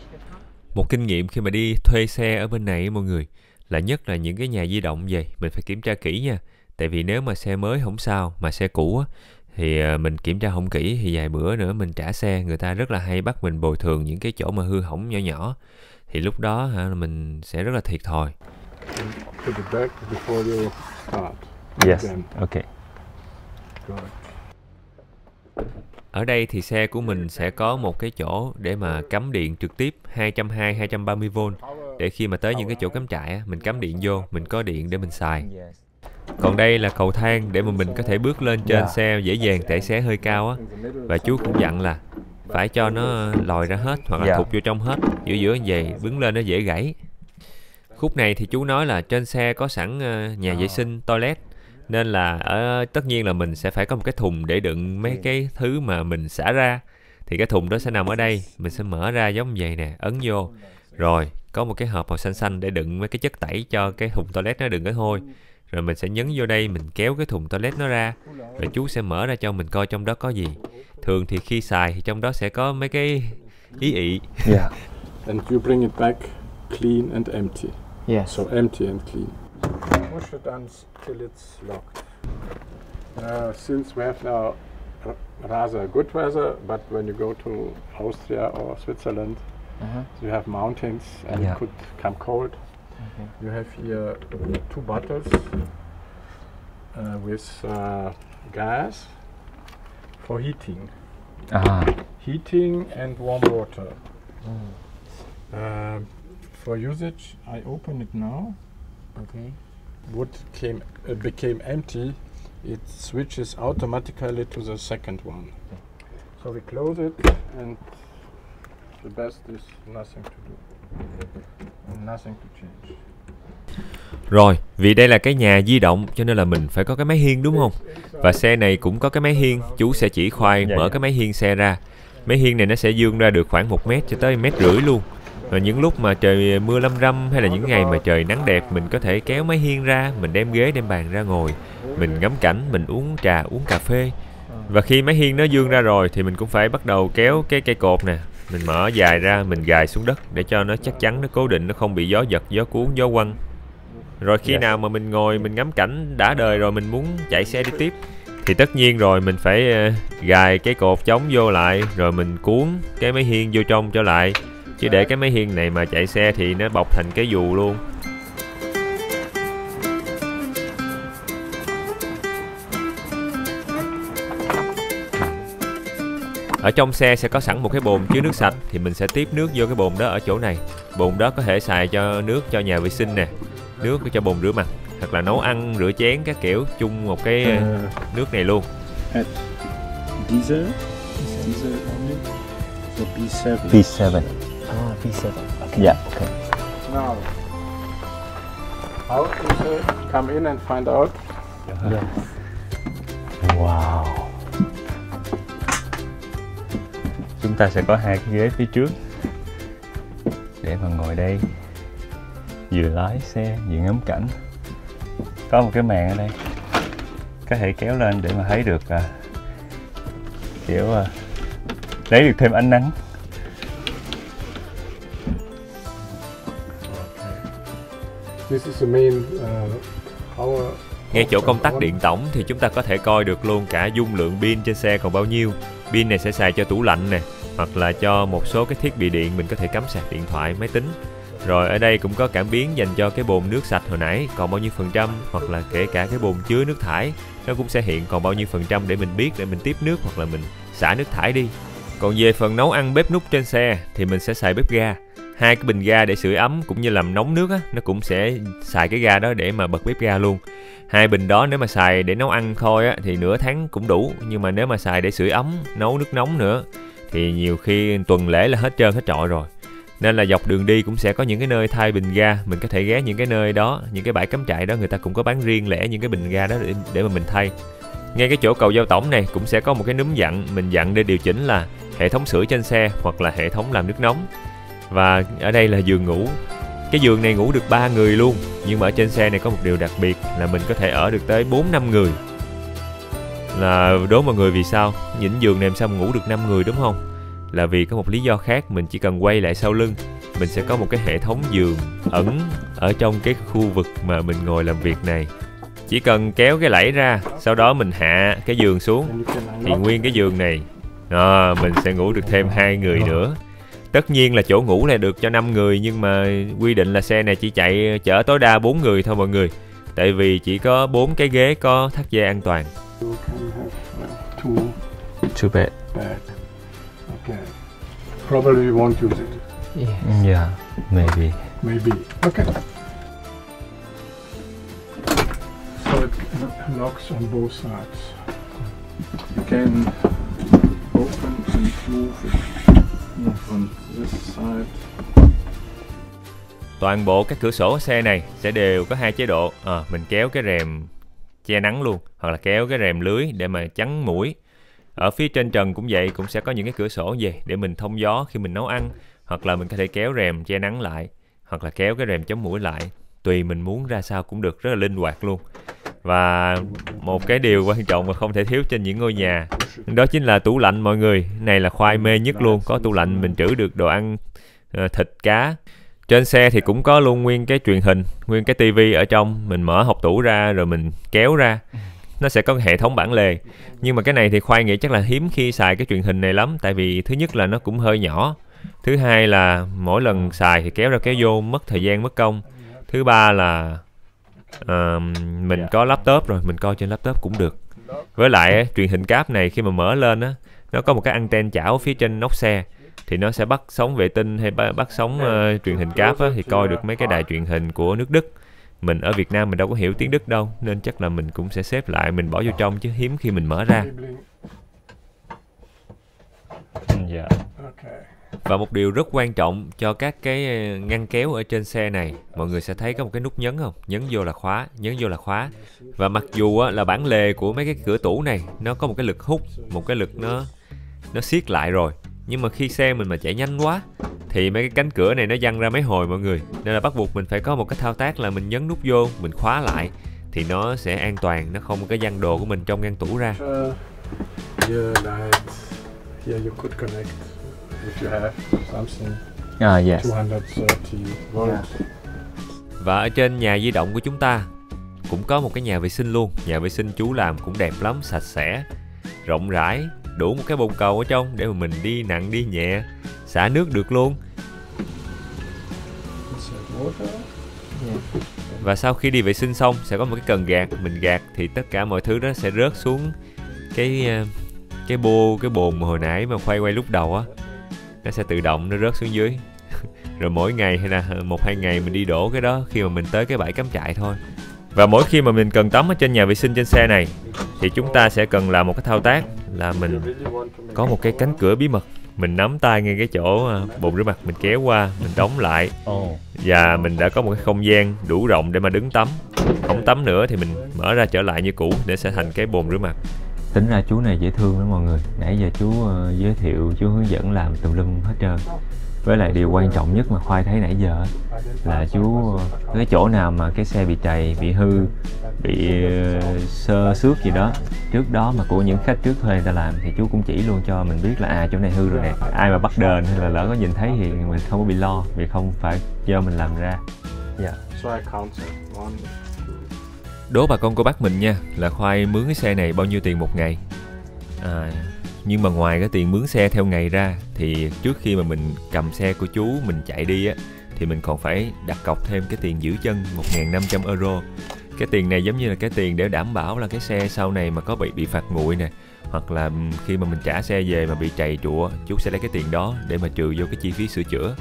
Một kinh nghiệm khi mà đi thuê xe ở bên này mọi người, là nhất là những cái nhà di động vậy, mình phải kiểm tra kỹ nha. Tại vì nếu mà xe mới không sao, mà xe cũ á, thì mình kiểm tra không kỹ thì vài bữa nữa mình trả xe, người ta rất là hay bắt mình bồi thường những cái chỗ mà hư hỏng nhỏ nhỏ. Thì lúc đó mình sẽ rất là thiệt thòi. Put it back before you start. Yes. Again. Okay. Good. Ở đây thì xe của mình sẽ có một cái chỗ để mà cắm điện trực tiếp 220, 230V, để khi mà tới những cái chỗ cắm trại á, mình cắm điện vô, mình có điện để mình xài. Còn đây là cầu thang để mà mình có thể bước lên trên xe dễ dàng, tại xe hơi cao á. Và chú cũng dặn là phải cho nó lòi ra hết, hoặc là thụt vô trong hết, giữa như vậy đứng lên nó dễ gãy. Khúc này thì chú nói là trên xe có sẵn nhà vệ sinh, toilet, Nên là tất nhiên là mình sẽ phải có một cái thùng để đựng mấy cái thứ mà mình xả ra. Thì cái thùng đó sẽ nằm ở đây. Mình sẽ mở ra giống vậy nè, ấn vô. Rồi có một cái hộp màu xanh xanh để đựng mấy cái chất tẩy cho cái thùng toilet nó đừng có hôi. Rồi mình sẽ nhấn vô đây, mình kéo cái thùng toilet nó ra. Rồi chú sẽ mở ra cho mình coi trong đó có gì. Thường thì khi xài thì trong đó sẽ có mấy cái ý ị. Yeah. And you bring it back clean and empty. Yes. So empty and clean. Push it until it's locked. Since we have now rather good weather, but when you go to Austria or Switzerland, you have mountains and it could come cold. You have here 2 bottles with gas for heating. Heating and warm water. For usage, I open it now. Okay. It became empty. It switches automatically to the second one. So we close it, and the best is nothing to do, nothing to change. Rồi, vì đây là cái nhà di động cho nên là mình phải có cái máy hiên đúng không? Và xe này cũng có cái máy hiên. Chú sẽ chỉ Khoai mở cái máy hiên xe ra. Máy hiên này nó sẽ vươn ra được khoảng 1 mét cho tới 1,5 mét luôn. Và những lúc mà trời mưa lâm râm hay là những ngày mà trời nắng đẹp, mình có thể kéo máy hiên ra, mình đem ghế đem bàn ra ngồi, mình ngắm cảnh, mình uống trà, uống cà phê. Và khi máy hiên nó vươn ra rồi thì mình cũng phải bắt đầu kéo cái cây cột nè, mình mở dài ra, mình gài xuống đất để cho nó chắc chắn, nó cố định, nó không bị gió giật, gió cuốn, gió quăng. Rồi khi nào mà mình ngồi mình ngắm cảnh đã đời rồi, mình muốn chạy xe đi tiếp thì tất nhiên rồi mình phải gài cái cột chống vô lại, rồi mình cuốn cái máy hiên vô trong trở lại. Chứ để cái máy hiên này mà chạy xe thì nó bọc thành cái dù luôn. Ở trong xe sẽ có sẵn một cái bồn chứa nước sạch, thì mình sẽ tiếp nước vô cái bồn đó ở chỗ này. Bồn đó có thể xài cho nước cho nhà vệ sinh nè, nước cho bồn rửa mặt, hoặc là nấu ăn, rửa chén các kiểu, chung một cái nước này luôn. Diesel only. So B7. B7. V7. Okay. Yeah. Okay. Now, how is it? Come in and find out. Yes. Wow. Chúng ta sẽ có 2 cái ghế phía trước để mà ngồi đây, vừa lái xe vừa ngắm cảnh. Có một cái màn ở đây, có thể kéo lên để mà thấy được kiểu lấy được thêm ánh nắng. This is the main power. Ngay chỗ công tắc điện tổng thì chúng ta có thể coi được luôn cả dung lượng pin trên xe còn bao nhiêu. Pin này sẽ xài cho tủ lạnh nè, hoặc là cho một số cái thiết bị điện mình có thể cắm sạc điện thoại, máy tính. Rồi ở đây cũng có cảm biến dành cho cái bồn nước sạch hồi nãy còn bao nhiêu %, hoặc là kể cả cái bồn chứa nước thải nó cũng sẽ hiện còn bao nhiêu % để mình biết, để mình tiếp nước hoặc là mình xả nước thải đi. Còn về phần nấu ăn bếp núc trên xe thì mình sẽ xài bếp ga. 2 cái bình ga để sưởi ấm cũng như làm nóng nước á, nó cũng sẽ xài cái ga đó để mà bật bếp ga luôn. 2 bình đó nếu mà xài để nấu ăn thôi á thì nửa tháng cũng đủ, nhưng mà nếu mà xài để sưởi ấm, nấu nước nóng nữa thì nhiều khi tuần lễ là hết trơn hết trọi rồi. Nên là dọc đường đi cũng sẽ có những cái nơi thay bình ga, mình có thể ghé những cái nơi đó, những cái bãi cắm trại đó người ta cũng có bán riêng lẻ những cái bình ga đó để mà mình thay. Ngay cái chỗ cầu giao tổng này cũng sẽ có một cái núm dặn, mình dặn để điều chỉnh là hệ thống sưởi trên xe hoặc là hệ thống làm nước nóng. Và ở đây là giường ngủ. Cái giường này ngủ được 3 người luôn, nhưng mà ở trên xe này có một điều đặc biệt là mình có thể ở được tới 4-5 người. Là đố mọi người vì sao những giường này sao mà ngủ được 5 người đúng không? Là vì có một lý do khác, mình chỉ cần quay lại sau lưng, mình sẽ có một cái hệ thống giường ẩn ở trong cái khu vực mà mình ngồi làm việc này. Chỉ cần kéo cái lẫy ra, sau đó mình hạ cái giường xuống thì nguyên cái giường này mình sẽ ngủ được thêm 2 người nữa. Tất nhiên là chỗ ngủ này được cho 5 người, nhưng mà quy định là xe này chỉ chạy chở tối đa 4 người thôi mọi người. Tại vì chỉ có 4 cái ghế có thắt dây an toàn. Too bad. Okay. Probably you won't use it. Yeah, maybe. Maybe. Okay. So it locks on both sides. You can open and move it from this side. Toàn bộ các cửa sổ xe này sẽ đều có 2 chế độ. Mình kéo cái rèm che nắng luôn, hoặc là kéo cái rèm lưới để mà chắn muỗi. Ở phía trên trần cũng vậy, cũng sẽ có những cái cửa sổ về để mình thông gió khi mình nấu ăn, hoặc là mình có thể kéo rèm che nắng lại, hoặc là kéo cái rèm chống muỗi lại, tùy mình muốn ra sao cũng được, rất là linh hoạt luôn. Và một cái điều quan trọng mà không thể thiếu trên những ngôi nhà, đó chính là tủ lạnh mọi người. Này là khoai mê nhất luôn, có tủ lạnh mình trữ được đồ ăn, thịt, cá. Trên xe thì cũng có luôn nguyên cái truyền hình, nguyên cái tivi ở trong, mình mở hộc tủ ra rồi mình kéo ra. Nó sẽ có hệ thống bản lề. Nhưng mà cái này thì Khoai nghĩ chắc là hiếm khi xài cái truyền hình này lắm, tại vì thứ nhất là nó cũng hơi nhỏ, thứ hai là mỗi lần xài thì kéo ra kéo vô mất thời gian, mất công, thứ ba là mình có laptop rồi, mình coi trên laptop cũng được. Với lại truyền hình cáp này khi mà mở lên á, nó có một cái anten chảo phía trên nóc xe, thì nó sẽ bắt sóng vệ tinh hay bắt sóng truyền hình cáp á, thì coi được mấy cái đài truyền hình của nước Đức. Mình ở Việt Nam mình đâu có hiểu tiếng Đức đâu, nên chắc là mình cũng sẽ xếp lại, mình bỏ vô trong chứ hiếm khi mình mở ra. Và một điều rất quan trọng cho các cái ngăn kéo ở trên xe này, mọi người sẽ thấy có một cái nút nhấn không? Nhấn vô là khóa, nhấn vô là khóa. Và mặc dù là bản lề của mấy cái cửa tủ này nó có một cái lực hút, một cái lực nó siết lại rồi, nhưng mà khi xe mình mà chạy nhanh quá thì mấy cái cánh cửa này nó văng ra mấy hồi mọi người. Nên là bắt buộc mình phải có một cái thao tác là mình nhấn nút vô, mình khóa lại thì nó sẽ an toàn, nó không có cái văng đồ của mình trong ngăn tủ ra. Here you could connect if you have something. Yes. 230 volt. Và ở trên nhà di động của chúng ta cũng có một cái nhà vệ sinh luôn. Nhà vệ sinh chú làm cũng đẹp lắm, sạch sẽ, rộng rãi, đủ một cái bồn cầu ở trong để mà mình đi nặng đi nhẹ, xả nước được luôn. Và sau khi đi vệ sinh xong sẽ có một cái cần gạt, mình gạt thì tất cả mọi thứ đó sẽ rớt xuống cái bồn mà hồi nãy mà Khoai quay lúc đầu á, nó sẽ tự động nó rớt xuống dưới. Rồi mỗi ngày hay là 1-2 ngày mình đi đổ cái đó khi mà mình tới cái bãi cắm trại thôi. Và mỗi khi mà mình cần tắm ở trên nhà vệ sinh trên xe này thì chúng ta sẽ cần làm một cái thao tác là mình có một cái cánh cửa bí mật, mình nắm tay ngay cái chỗ bồn rửa mặt, mình kéo qua, mình đóng lại, và mình đã có một cái không gian đủ rộng để mà đứng tắm. Không tắm nữa thì mình mở ra trở lại như cũ để sẽ thành cái bồn rửa mặt. Tính ra chú này dễ thương lắm mọi người. Nãy giờ chú giới thiệu, chú hướng dẫn làm tùm lum hết trơn. Với lại điều quan trọng nhất mà Khoai thấy nãy giờ là chú cái chỗ nào mà cái xe bị trầy, bị hư, bị xơ xước gì đó trước đó mà của những khách trước thuê người ta làm thì chú cũng chỉ luôn cho mình biết là chỗ này hư rồi nè. Ai mà bắt đền hay là lỡ có nhìn thấy thì mình không có bị lo, vì không phải do mình làm ra. Đố bà con cô bác mình nha, là Khoai mướn cái xe này bao nhiêu tiền một ngày? Nhưng mà ngoài cái tiền mướn xe theo ngày ra thì trước khi mà mình cầm xe của chú mình chạy đi á, thì mình còn phải đặt cọc thêm cái tiền giữ chân 1.500 euro. Cái tiền này giống như là cái tiền để đảm bảo là cái xe sau này mà có bị phạt nguội nè, hoặc là khi mà mình trả xe về mà bị trầy trụa, chú sẽ lấy cái tiền đó để mà trừ vô cái chi phí sửa chữa.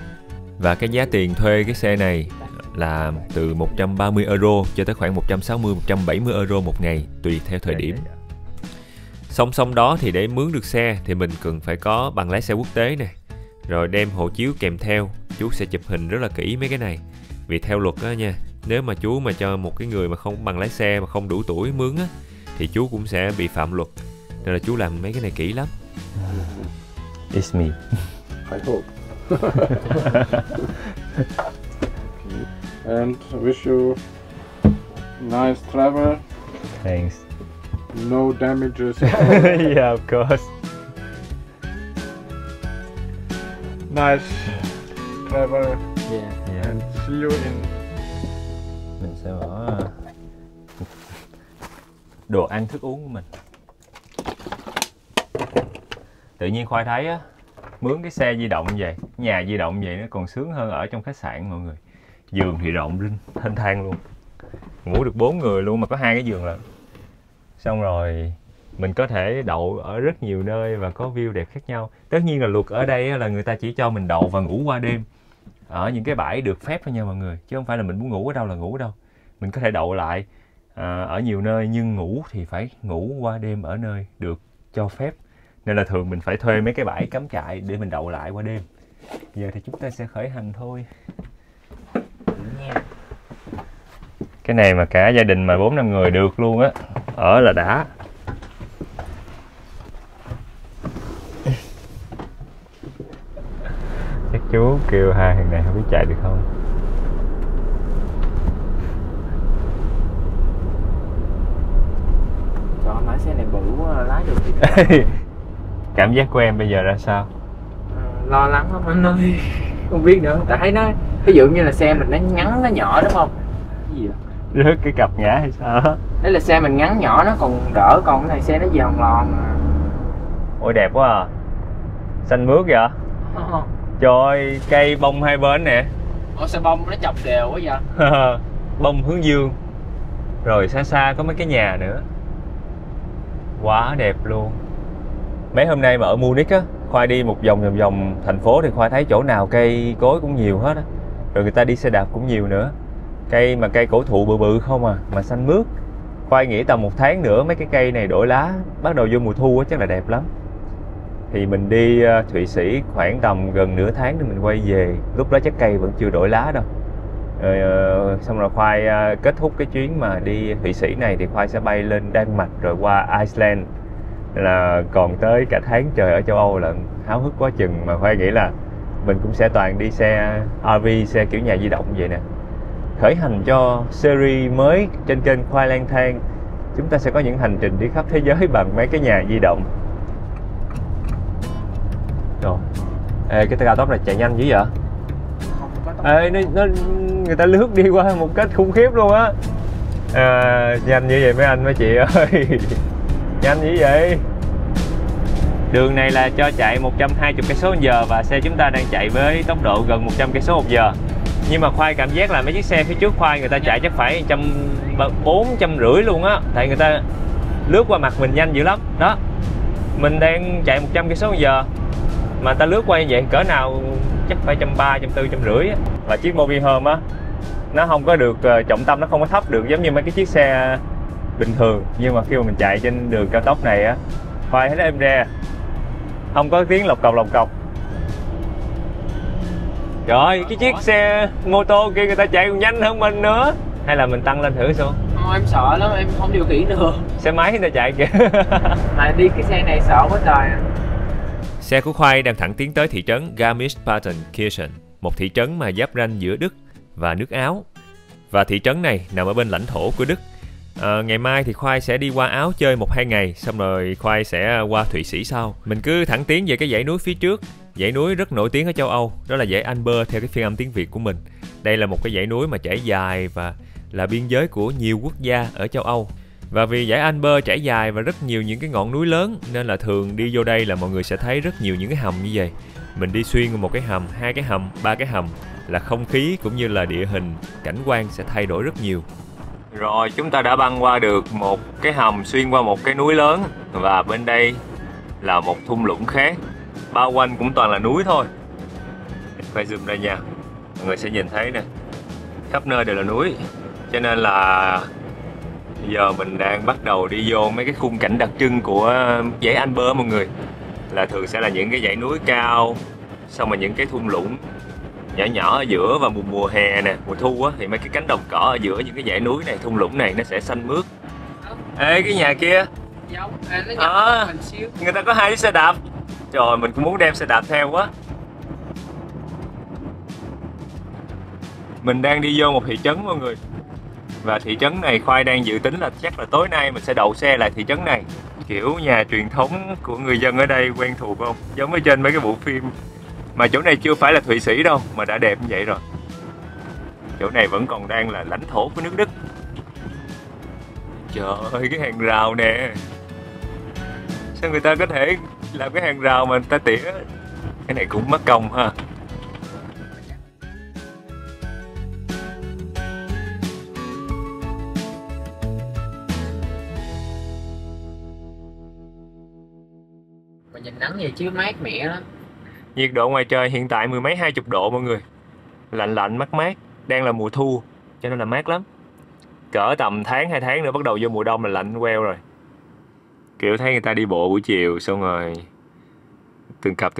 Và cái giá tiền thuê cái xe này là từ 130 euro cho tới khoảng 160-170 euro một ngày, tùy theo thời điểm. Song song đó thì để mướn được xe thì mình cần phải có bằng lái xe quốc tế nè, rồi đem hộ chiếu kèm theo. Chú sẽ chụp hình rất là kỹ mấy cái này, vì theo luật đó nha, nếu mà chú mà cho một cái người mà không bằng lái xe mà không đủ tuổi mướn á thì chú cũng sẽ bị phạm luật, nên là chú làm mấy cái này kỹ lắm. It's me. I hope. And wish you nice travel. Thanks. No damages. Yeah, of course. Nice travel. Yeah. And see you in. Mình sẽ bỏ đồ ăn thức uống của mình. Tự nhiên Khoai thấy á, mướn cái xe di động vậy, nhà di động vậy nó còn sướng hơn ở trong khách sạn mọi người. Giường thì rộng rinh, thênh thang luôn, ngủ được 4 người luôn, mà có 2 cái giường lận. Xong rồi mình có thể đậu ở rất nhiều nơi và có view đẹp khác nhau. Tất nhiên là luật ở đây là người ta chỉ cho mình đậu và ngủ qua đêm ở những cái bãi được phép thôi nha mọi người, chứ không phải là mình muốn ngủ ở đâu là ngủ ở đâu. Mình có thể đậu lại ở nhiều nơi, nhưng ngủ thì phải ngủ qua đêm ở nơi được cho phép. Nên là thường mình phải thuê mấy cái bãi cắm trại để mình đậu lại qua đêm. Giờ thì chúng ta sẽ khởi hành thôi. Cái này mà cả gia đình mà 4-5 người được luôn á. Ở là đã. Chắc chú kêu hai thằng này không biết chạy được không. Trời ơi, xe này bự quá, lái được thì Cảm giác của em bây giờ ra sao? lo lắng lắm anh ơi. Không biết nữa, tại thấy nó ví dụ như là xe mình nó ngắn nó nhỏ đúng không? Cái gì vậy? Rớt cái cặp ngã hay sao? Đấy là xe mình ngắn nhỏ nó còn đỡ, còn cái này xe nó giòn lòn à. Ôi đẹp quá à. Xanh mướt vậy? Trời ơi, cây bông hai bên nè. Ủa sao bông nó chọc đều quá vậy? Bông hướng dương. Rồi xa xa có mấy cái nhà nữa. Quá đẹp luôn. Mấy hôm nay mà ở Munich á, Khoai đi một vòng thành phố thì Khoai thấy chỗ nào cây cối cũng nhiều hết á. Rồi người ta đi xe đạp cũng nhiều nữa. Cây cổ thụ bự bự không à, mà xanh mướt. Khoai nghĩ tầm 1 tháng nữa mấy cái cây này đổi lá, bắt đầu vô mùa thu á chắc là đẹp lắm. Thì mình đi Thụy Sĩ khoảng tầm gần nửa tháng thì mình quay về. Lúc đó chắc cây vẫn chưa đổi lá đâu. Xong rồi Khoai kết thúc cái chuyến mà đi Thụy Sĩ này thì Khoai sẽ bay lên Đan Mạch rồi qua Iceland. Là còn tới cả tháng trời ở châu Âu lận, háo hức quá chừng. Mà Khoai nghĩ là mình cũng sẽ toàn đi xe RV, xe kiểu nhà di động vậy nè. Khởi hành cho series mới trên kênh Khoai lang thang, chúng ta sẽ có những hành trình đi khắp thế giới bằng mấy cái nhà di động. Rồi, ê, cái cao tốc này chạy nhanh dữ vậy? Ê, người ta lướt đi qua một cách khủng khiếp luôn á. Nhanh như vậy mấy anh mấy chị ơi. Nhanh như vậy. Đường này là cho chạy 120 km/h và xe chúng ta đang chạy với tốc độ gần 100 km/h. Nhưng mà Khoai cảm giác là mấy chiếc xe phía trước Khoai người ta chạy chắc phải 140, 150 luôn á. Tại người ta lướt qua mặt mình nhanh dữ lắm. Đó, mình đang chạy 100 km/h mà ta lướt qua như vậy cỡ nào chắc phải 130, 140, 150 á. Và chiếc Motorhome á, nó không có được trọng tâm, nó không có thấp được giống như mấy cái chiếc xe bình thường. Nhưng mà khi mà mình chạy trên đường cao tốc này á, Khoai thấy nó êm re, không có tiếng lộc cọc. Trời ơi, cái chiếc xe mô tô kia người ta chạy còn nhanh hơn mình nữa. Hay là mình tăng lên thử xuống? Em sợ lắm, em không điều khiển được. Xe máy người ta chạy kìa. Mà đi cái xe này sợ quá trời. Xe của Khoai đang thẳng tiến tới thị trấn Garmisch-Partenkirchen, một thị trấn mà giáp ranh giữa Đức và nước Áo. Và thị trấn này nằm ở bên lãnh thổ của Đức. Ngày mai thì Khoai sẽ đi qua Áo chơi 1-2 ngày, xong rồi Khoai sẽ qua Thụy Sĩ sau. Mình cứ thẳng tiến về cái dãy núi phía trước. Dãy núi rất nổi tiếng ở châu Âu, đó là dãy Alper theo cái phiên âm tiếng Việt của mình. Đây là một cái dãy núi mà trải dài và là biên giới của nhiều quốc gia ở châu Âu. Và vì dãy Alper trải dài và rất nhiều những cái ngọn núi lớn nên là thường đi vô đây là mọi người sẽ thấy rất nhiều những cái hầm như vậy. Mình đi xuyên một cái hầm, 2 cái hầm, 3 cái hầm là không khí cũng như là địa hình, cảnh quan sẽ thay đổi rất nhiều. Rồi chúng ta đã băng qua được một cái hầm xuyên qua một cái núi lớn. Và bên đây là một thung lũng khác. Bao quanh cũng toàn là núi thôi. Phải zoom đây nha, mọi người sẽ nhìn thấy nè, khắp nơi đều là núi. Cho nên là giờ mình đang bắt đầu đi vô mấy cái khung cảnh đặc trưng của dãy Alper mọi người. Là thường sẽ là những cái dãy núi cao, xong rồi những cái thung lũng nhỏ nhỏ ở giữa. Và mùa hè nè, mùa thu á, thì mấy cái cánh đồng cỏ ở giữa những cái dãy núi này, thung lũng này nó sẽ xanh mướt. Ê, cái nhà kia người ta có 2 chiếc xe đạp. Trời, mình cũng muốn đem xe đạp theo quá. Mình đang đi vô một thị trấn mọi người. Và thị trấn này Khoai đang dự tính là chắc là tối nay mình sẽ đậu xe lại thị trấn này. Kiểu nhà truyền thống của người dân ở đây quen thuộc không? Giống như trên mấy cái bộ phim. Mà chỗ này chưa phải là Thụy Sĩ đâu mà đã đẹp như vậy rồi. Chỗ này vẫn còn đang là lãnh thổ của nước Đức. Trời ơi, cái hàng rào nè. Sao người ta có thể làm cái hàng rào mà người ta tỉa? Cái này cũng mất công ha. Mà nhìn nắng vậy chứ mát mẻ lắm. Nhiệt độ ngoài trời hiện tại 10 mấy 20 độ mọi người. Lạnh lạnh mát mát. Đang là mùa thu cho nên là mát lắm. Cỡ tầm tháng 2 tháng nữa bắt đầu vô mùa đông là lạnh queo rồi. Kiểu thấy người ta đi bộ buổi chiều xong rồi từng cặp.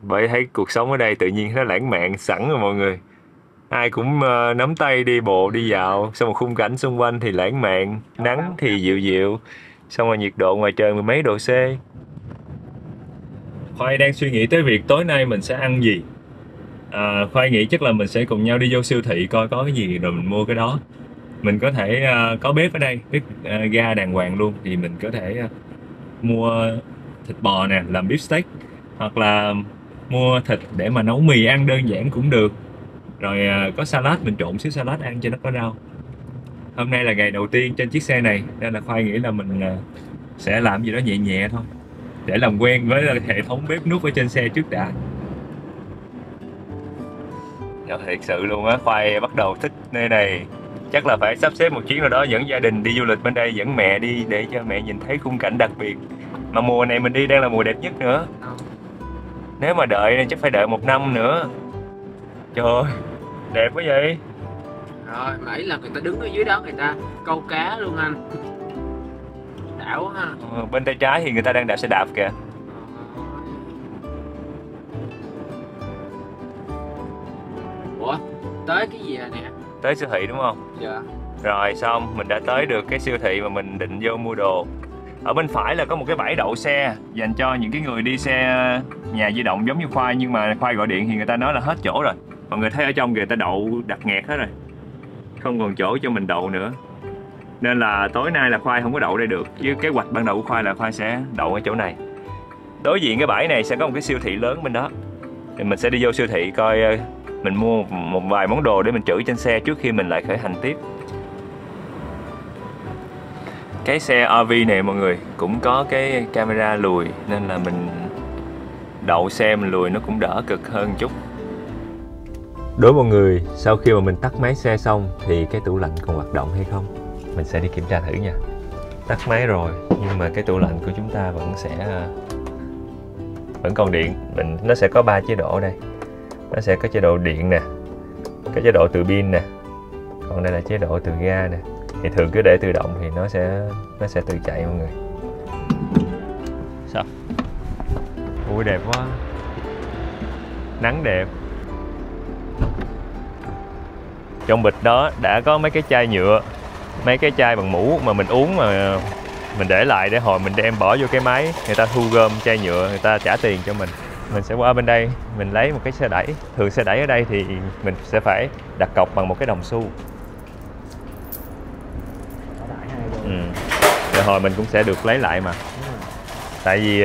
Bởi thấy cuộc sống ở đây tự nhiên nó lãng mạn sẵn rồi mọi người. Ai cũng nắm tay đi bộ đi dạo, xong một khung cảnh xung quanh thì lãng mạn, nắng thì dịu dịu, xong rồi nhiệt độ ngoài trời mười mấy độ C. Khoai đang suy nghĩ tới việc tối nay mình sẽ ăn gì. Khoai nghĩ chắc là mình sẽ cùng nhau đi vô siêu thị coi có cái gì rồi mình mua cái đó. Mình có thể có bếp ở đây, bếp ga đàng hoàng luôn, thì mình có thể mua thịt bò nè, làm beef steak, hoặc là mua thịt để mà nấu mì ăn đơn giản cũng được. Rồi có salad, mình trộn xíu salad ăn cho nó có rau. Hôm nay là ngày đầu tiên trên chiếc xe này nên là Khoai nghĩ là mình sẽ làm gì đó nhẹ nhẹ thôi, để làm quen với hệ thống bếp nút ở trên xe trước đã. Thiệt sự luôn á, Khoai bắt đầu thích nơi này. Chắc là phải sắp xếp một chuyến nào đó dẫn gia đình đi du lịch bên đây, dẫn mẹ đi để cho mẹ nhìn thấy khung cảnh đặc biệt. Mà mùa này mình đi đang là mùa đẹp nhất nữa. Nếu mà đợi chắc phải đợi 1 năm nữa. Trời ơi, đẹp quá vậy. Rồi, mà ý là người ta đứng ở dưới đó người ta câu cá luôn anh. Đảo ha. Bên tay trái thì người ta đang đạp xe đạp kìa. Ủa, tới cái gì nè? Tới siêu thị đúng không? Dạ. Rồi xong, mình đã tới được cái siêu thị mà mình định vô mua đồ. Ở bên phải là có một cái bãi đậu xe dành cho những cái người đi xe nhà di động giống như Khoai, nhưng mà Khoai gọi điện thì người ta nói là hết chỗ rồi. Mọi người thấy ở trong kìa, người ta đậu đặt nghẹt hết rồi, không còn chỗ cho mình đậu nữa. Nên là tối nay là Khoai không có đậu đây được. Với kế hoạch ban đầu của Khoai là Khoai sẽ đậu ở chỗ này. Đối diện cái bãi này sẽ có một cái siêu thị lớn bên đó. Thì mình sẽ đi vô siêu thị coi, mình mua một vài món đồ để mình trữ trên xe trước khi mình lại khởi hành tiếp. Cái xe RV này mọi người cũng có cái camera lùi, nên là mình đậu xe mình lùi nó cũng đỡ cực hơn chút. Đối với mọi người, sau khi mà mình tắt máy xe xong thì cái tủ lạnh còn hoạt động hay không? Mình sẽ đi kiểm tra thử nha. Tắt máy rồi nhưng mà cái tủ lạnh của chúng ta vẫn còn điện. Nó sẽ có 3 chế độ ở đây. Nó sẽ có chế độ điện nè, cái chế độ từ pin nè, còn đây là chế độ từ ga nè. Thì thường cứ để tự động thì nó sẽ tự chạy mọi người. Sao? Ui đẹp quá. Nắng đẹp. Trong bịch đó đã có mấy cái chai nhựa, mấy cái chai bằng mũ mà mình uống mà mình để lại để hồi mình đem bỏ vô cái máy, người ta thu gom chai nhựa, người ta trả tiền cho mình. Mình sẽ qua bên đây, mình lấy một cái xe đẩy. Thường xe đẩy ở đây thì mình sẽ phải đặt cọc bằng một cái đồng xu. Rồi hồi mình cũng sẽ được lấy lại mà. Tại vì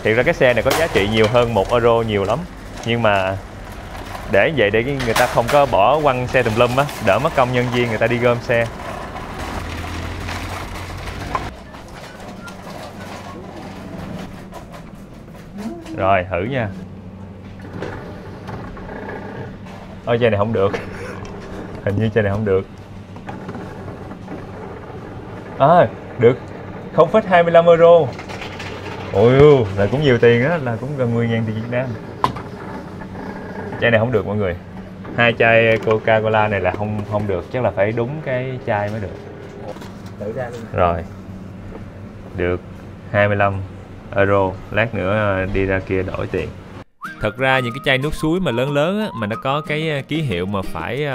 thiệt ra cái xe này có giá trị nhiều hơn 1 euro nhiều lắm. Nhưng mà để vậy để người ta không có bỏ quăng xe tùm lum á, đỡ mất công nhân viên người ta đi gom xe. Rồi thử nha. Ôi chai này không được. Hình như chai này không được. Được 0,25 euro. Ôi là cũng nhiều tiền á, là cũng gần 10.000 tiền Việt Nam. Chai này không được mọi người. 2 chai Coca-Cola này là không được, chắc là phải đúng cái chai mới được. Thử ra luôn. Rồi. Được 25 euro, lát nữa đi ra kia đổi tiền. Thật ra những cái chai nước suối mà lớn lớn á, mà nó có cái ký hiệu mà phải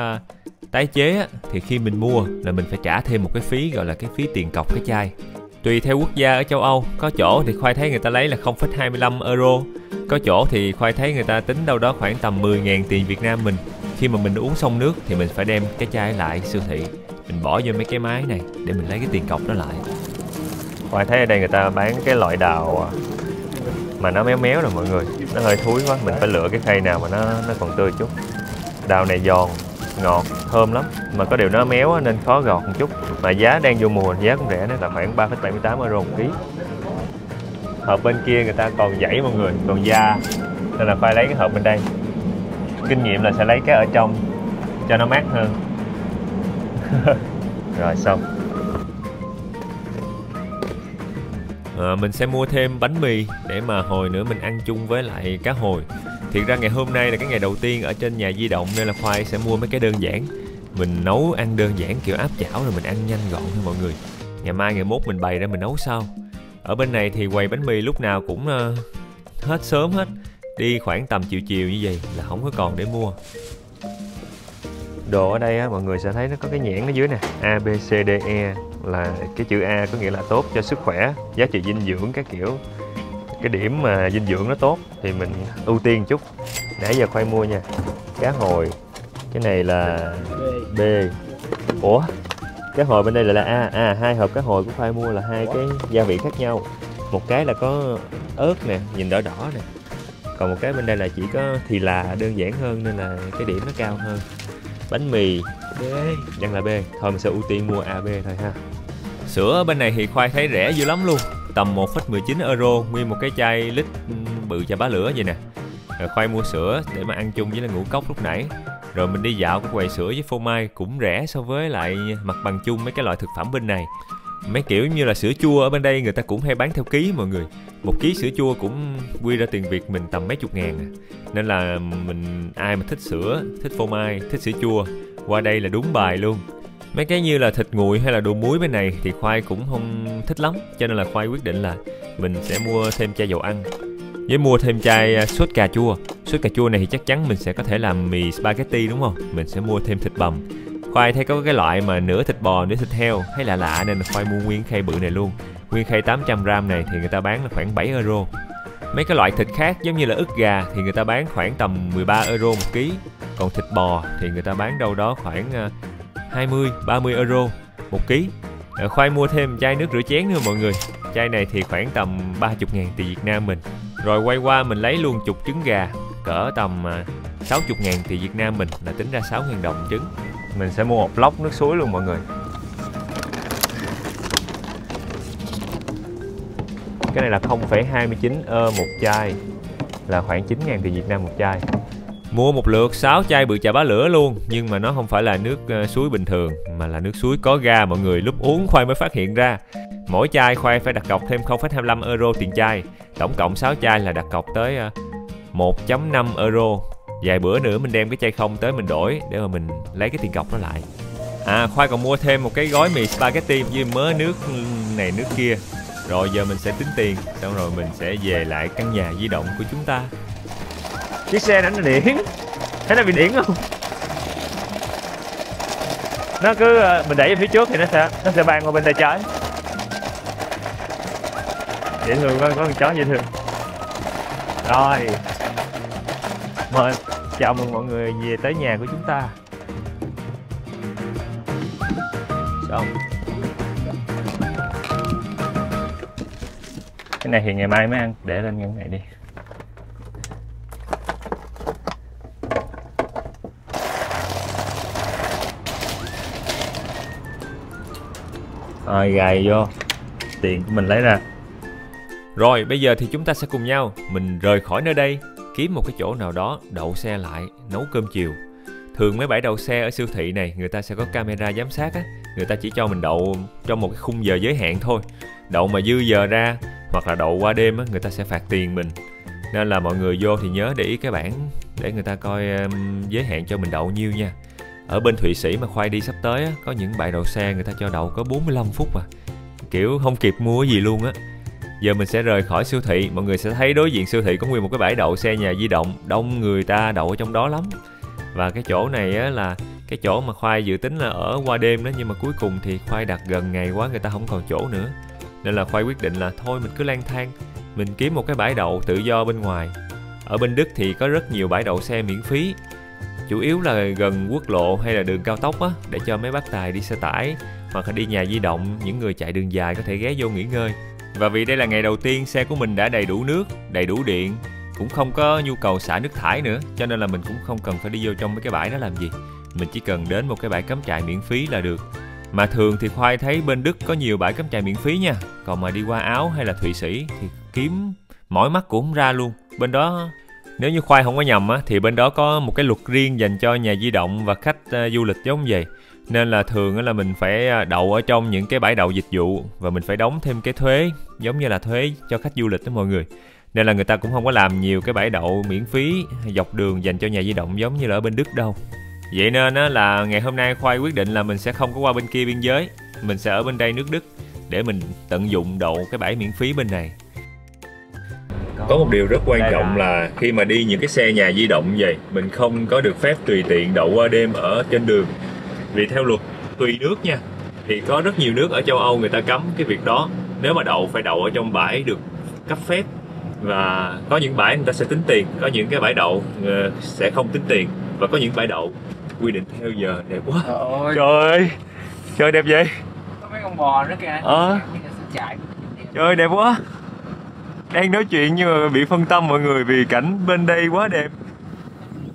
tái chế á, thì khi mình mua là mình phải trả thêm một cái phí gọi là cái phí tiền cọc cái chai. Tùy theo quốc gia ở châu Âu, có chỗ thì Khoai thấy người ta lấy là 0,25 euro, có chỗ thì Khoai thấy người ta tính đâu đó khoảng tầm 10.000 tiền Việt Nam mình. Khi mà mình uống xong nước thì mình phải đem cái chai lại siêu thị, mình bỏ vô mấy cái máy này để mình lấy cái tiền cọc đó lại. Khoai thấy ở đây người ta bán cái loại đào mà nó méo méo rồi mọi người, nó hơi thúi quá, mình phải lựa cái khay nào mà nó còn tươi chút. Đào này giòn, ngọt, thơm lắm, mà có điều nó méo nên khó gọt một chút. Mà giá đang vô mùa, giá cũng rẻ, nó là khoảng 3,78 euro 1 ký. Hộp bên kia người ta còn dãy mọi người, còn da, nên là phải lấy cái hộp bên đây. Kinh nghiệm là sẽ lấy cái ở trong cho nó mát hơn. Rồi xong. Mình sẽ mua thêm bánh mì để mà hồi nữa mình ăn chung với lại cá hồi. Thiệt ra ngày hôm nay là cái ngày đầu tiên ở trên nhà di động nên là Khoai sẽ mua mấy cái đơn giản. Mình nấu ăn đơn giản kiểu áp chảo rồi mình ăn nhanh gọn thôi mọi người. Ngày mai ngày mốt mình bày ra mình nấu sau. Ở bên này thì quầy bánh mì lúc nào cũng hết sớm hết. Đi khoảng tầm chiều chiều như vậy là không có còn để mua. đồ ở đây á, mọi người sẽ thấy nó có cái nhãn ở dưới nè, A, B, C, D, E, là cái chữ A có nghĩa là tốt cho sức khỏe, giá trị dinh dưỡng các kiểu. Cái điểm mà dinh dưỡng nó tốt thì mình ưu tiên chút. Nãy giờ Khoai mua nha, cá hồi, cái này là B. Ủa, cá hồi bên đây là A. Hai hộp cá hồi của Khoai mua là hai cái gia vị khác nhau. Một cái là có ớt nè, nhìn đỏ đỏ nè. Còn một cái bên đây là chỉ có thì là đơn giản hơn nên là cái điểm nó cao hơn. Bánh mì B, đang là B. Thôi mình sẽ ưu tiên mua AB thôi ha. Sữa ở bên này thì Khoai thấy rẻ dữ lắm luôn, tầm 1,19 euro nguyên một cái chai lít bự chà bá lửa vậy nè. Rồi Khoai mua sữa để mà ăn chung với ngũ cốc lúc nãy. Rồi mình đi dạo cái quầy sữa với phô mai cũng rẻ so với lại mặt bằng chung mấy cái loại thực phẩm bên này. Mấy kiểu như là sữa chua ở bên đây người ta cũng hay bán theo ký mọi người. Một ký sữa chua cũng quy ra tiền Việt mình tầm mấy chục ngàn à. Nên là mình ai mà thích sữa, thích phô mai, thích sữa chua, qua đây là đúng bài luôn. Mấy cái như là thịt nguội hay là đồ muối bên này thì Khoai cũng không thích lắm. Cho nên là Khoai quyết định là mình sẽ mua thêm chai dầu ăn, với mua thêm chai sốt cà chua. Sốt cà chua này thì chắc chắn mình sẽ có thể làm mì spaghetti đúng không? Mình sẽ mua thêm thịt bằm. Khoai thấy có cái loại mà nửa thịt bò, nửa thịt heo thấy lạ lạ nên Khoai mua nguyên khay bự này luôn. Nguyên khay 800g này thì người ta bán là khoảng 7 euro. Mấy cái loại thịt khác giống như là ức gà thì người ta bán khoảng tầm 13 euro một ký. Còn thịt bò thì người ta bán đâu đó khoảng 20-30 euro một ký. Khoai mua thêm chai nước rửa chén nữa mọi người. Chai này thì khoảng tầm 30.000 tiền Việt Nam mình. Rồi quay qua mình lấy luôn chục trứng gà cỡ tầm 60.000 tiền Việt Nam mình, là tính ra 6.000 đồng trứng. Mình sẽ mua một lốc nước suối luôn mọi người. Cái này là 0,29 euro một chai, là khoảng 9.000 tiền Việt Nam một chai. Mua một lượt 6 chai bự chà bá lửa luôn. Nhưng mà nó không phải là nước suối bình thường, mà là nước suối có ga mọi người. Lúc uống Khoai mới phát hiện ra. Mỗi chai Khoai phải đặt cọc thêm 0,25 euro tiền chai. Tổng cộng 6 chai là đặt cọc tới 1,5 euro. Vài bữa nữa mình đem cái chai không tới mình đổi để mà mình lấy cái tiền cọc đó lại. Khoai còn mua thêm một cái gói mì spaghetti với mớ nước này nước kia. Rồi giờ mình sẽ tính tiền, xong rồi mình sẽ về lại căn nhà di động của chúng ta. Chiếc xe đánh điển, thấy nó bị điển không? Nó cứ mình đẩy về phía trước thì nó sẽ ban qua bên tay trái. Dễ thương quá, có con chó dễ thương. Rồi, mời chào mừng mọi người về tới nhà của chúng ta. Xong. Cái này thì ngày mai mới ăn, để lên ngăn này đi. Rồi gài vô, tiền của mình lấy ra. Rồi bây giờ thì chúng ta sẽ cùng nhau mình rời khỏi nơi đây, kiếm một cái chỗ nào đó đậu xe lại, nấu cơm chiều. Thường mấy bãi đậu xe ở siêu thị này người ta sẽ có camera giám sát á, người ta chỉ cho mình đậu trong một cái khung giờ giới hạn thôi. Đậu mà dư giờ ra hoặc là đậu qua đêm á, người ta sẽ phạt tiền mình. Nên là mọi người vô thì nhớ để ý cái bảng để người ta coi giới hạn cho mình đậu nhiêu nha. Ở bên Thụy Sĩ mà Khoai đi sắp tới á, có những bãi đậu xe người ta cho đậu có 45 phút mà. Kiểu không kịp mua cái gì luôn á. Giờ mình sẽ rời khỏi siêu thị, mọi người sẽ thấy đối diện siêu thị có nguyên một cái bãi đậu xe nhà di động, đông người ta đậu ở trong đó lắm. Và cái chỗ này á là cái chỗ mà Khoai dự tính là ở qua đêm đó, nhưng mà cuối cùng thì Khoai đặt gần ngày quá người ta không còn chỗ nữa. Nên là Khoai quyết định là thôi mình cứ lang thang, mình kiếm một cái bãi đậu tự do bên ngoài. Ở bên Đức thì có rất nhiều bãi đậu xe miễn phí, chủ yếu là gần quốc lộ hay là đường cao tốc á, để cho mấy bác tài đi xe tải hoặc là đi nhà di động, những người chạy đường dài có thể ghé vô nghỉ ngơi. Và vì đây là ngày đầu tiên xe của mình đã đầy đủ nước, đầy đủ điện, cũng không có nhu cầu xả nước thải nữa, cho nên là mình cũng không cần phải đi vô trong mấy cái bãi đó làm gì. Mình chỉ cần đến một cái bãi cắm trại miễn phí là được. Mà thường thì Khoai thấy bên Đức có nhiều bãi cắm trại miễn phí nha. Còn mà đi qua Áo hay là Thụy Sĩ thì kiếm mỏi mắt cũng không ra luôn. Bên đó nếu như Khoai không có nhầm á, thì bên đó có một cái luật riêng dành cho nhà di động và khách du lịch giống vậy. Nên là thường là mình phải đậu ở trong những cái bãi đậu dịch vụ, và mình phải đóng thêm cái thuế giống như là thuế cho khách du lịch đó mọi người. Nên là người ta cũng không có làm nhiều cái bãi đậu miễn phí dọc đường dành cho nhà di động giống như là ở bên Đức đâu. Vậy nên là ngày hôm nay Khoai quyết định là mình sẽ không có qua bên kia biên giới, mình sẽ ở bên đây nước Đức để mình tận dụng đậu cái bãi miễn phí bên này. Có có một điều rất quan trọng là khi mà đi những cái xe nhà di động như vậy, mình không có được phép tùy tiện đậu qua đêm ở trên đường. Vì theo luật tùy nước nha, thì có rất nhiều nước ở châu Âu người ta cấm cái việc đó. Nếu mà đậu phải đậu ở trong bãi được cấp phép, và có những bãi người ta sẽ tính tiền, có những cái bãi đậu sẽ không tính tiền, và có những bãi đậu quy định theo giờ. Đẹp quá. Trời ơi, trời đẹp vậy. Có mấy con bò nữa kìa. Trời ơi, đẹp quá. Đang nói chuyện nhưng mà bị phân tâm mọi người vì cảnh bên đây quá đẹp.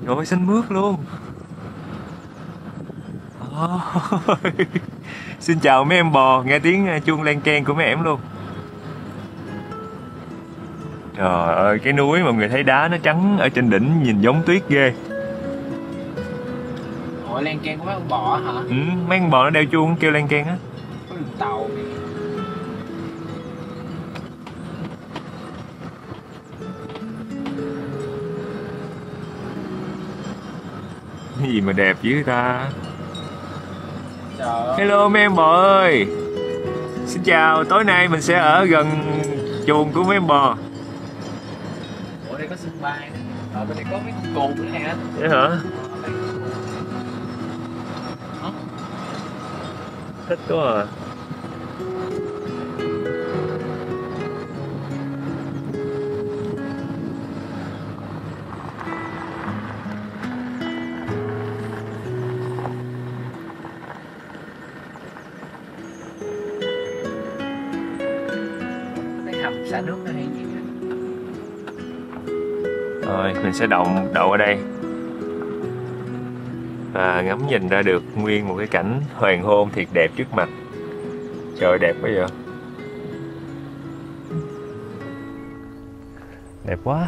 Trời ơi, xanh mướt luôn. Xin chào mấy em bò, nghe tiếng chuông len keng của mấy em luôn. Trời ơi, cái núi mà mọi người thấy đá nó trắng ở trên đỉnh nhìn giống tuyết ghê. Ủa, len keng của mấy con bò hả? Ừ, mấy con bò nó đeo chuông kêu len keng á. Có đường tàu. Cái gì mà đẹp dữ ta. Hello mấy em bò ơi. Xin chào, tối nay mình sẽ ở gần chuồng của mấy em bò. Ủa, đây có sân bay. Ở bên đây có mấy cồn nữa nè. Vậy hả? Thích quá à. Xả nước nó hay gì. Rồi mình sẽ đậu ở đây và ngắm nhìn ra được nguyên một cái cảnh hoàng hôn thiệt đẹp trước mặt. Trời đẹp quá vậy. Đẹp quá.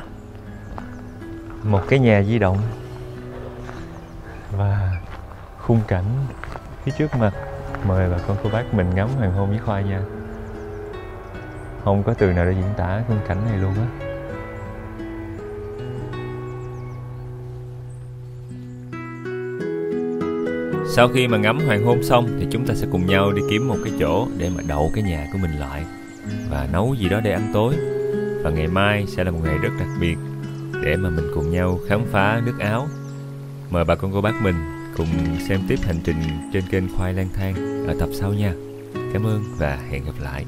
Một cái nhà di động và khung cảnh phía trước mặt. Mời bà con cô bác mình ngắm hoàng hôn với Khoai nha. Không có từ nào để diễn tả khung cảnh này luôn á. Sau khi mà ngắm hoàng hôn xong thì chúng ta sẽ cùng nhau đi kiếm một cái chỗ để mà đậu cái nhà của mình lại và nấu gì đó để ăn tối. Và ngày mai sẽ là một ngày rất đặc biệt để mà mình cùng nhau khám phá nước Áo. Mời bà con cô bác mình cùng xem tiếp hành trình trên kênh Khoai Lang Thang ở tập sau nha. Cảm ơn và hẹn gặp lại.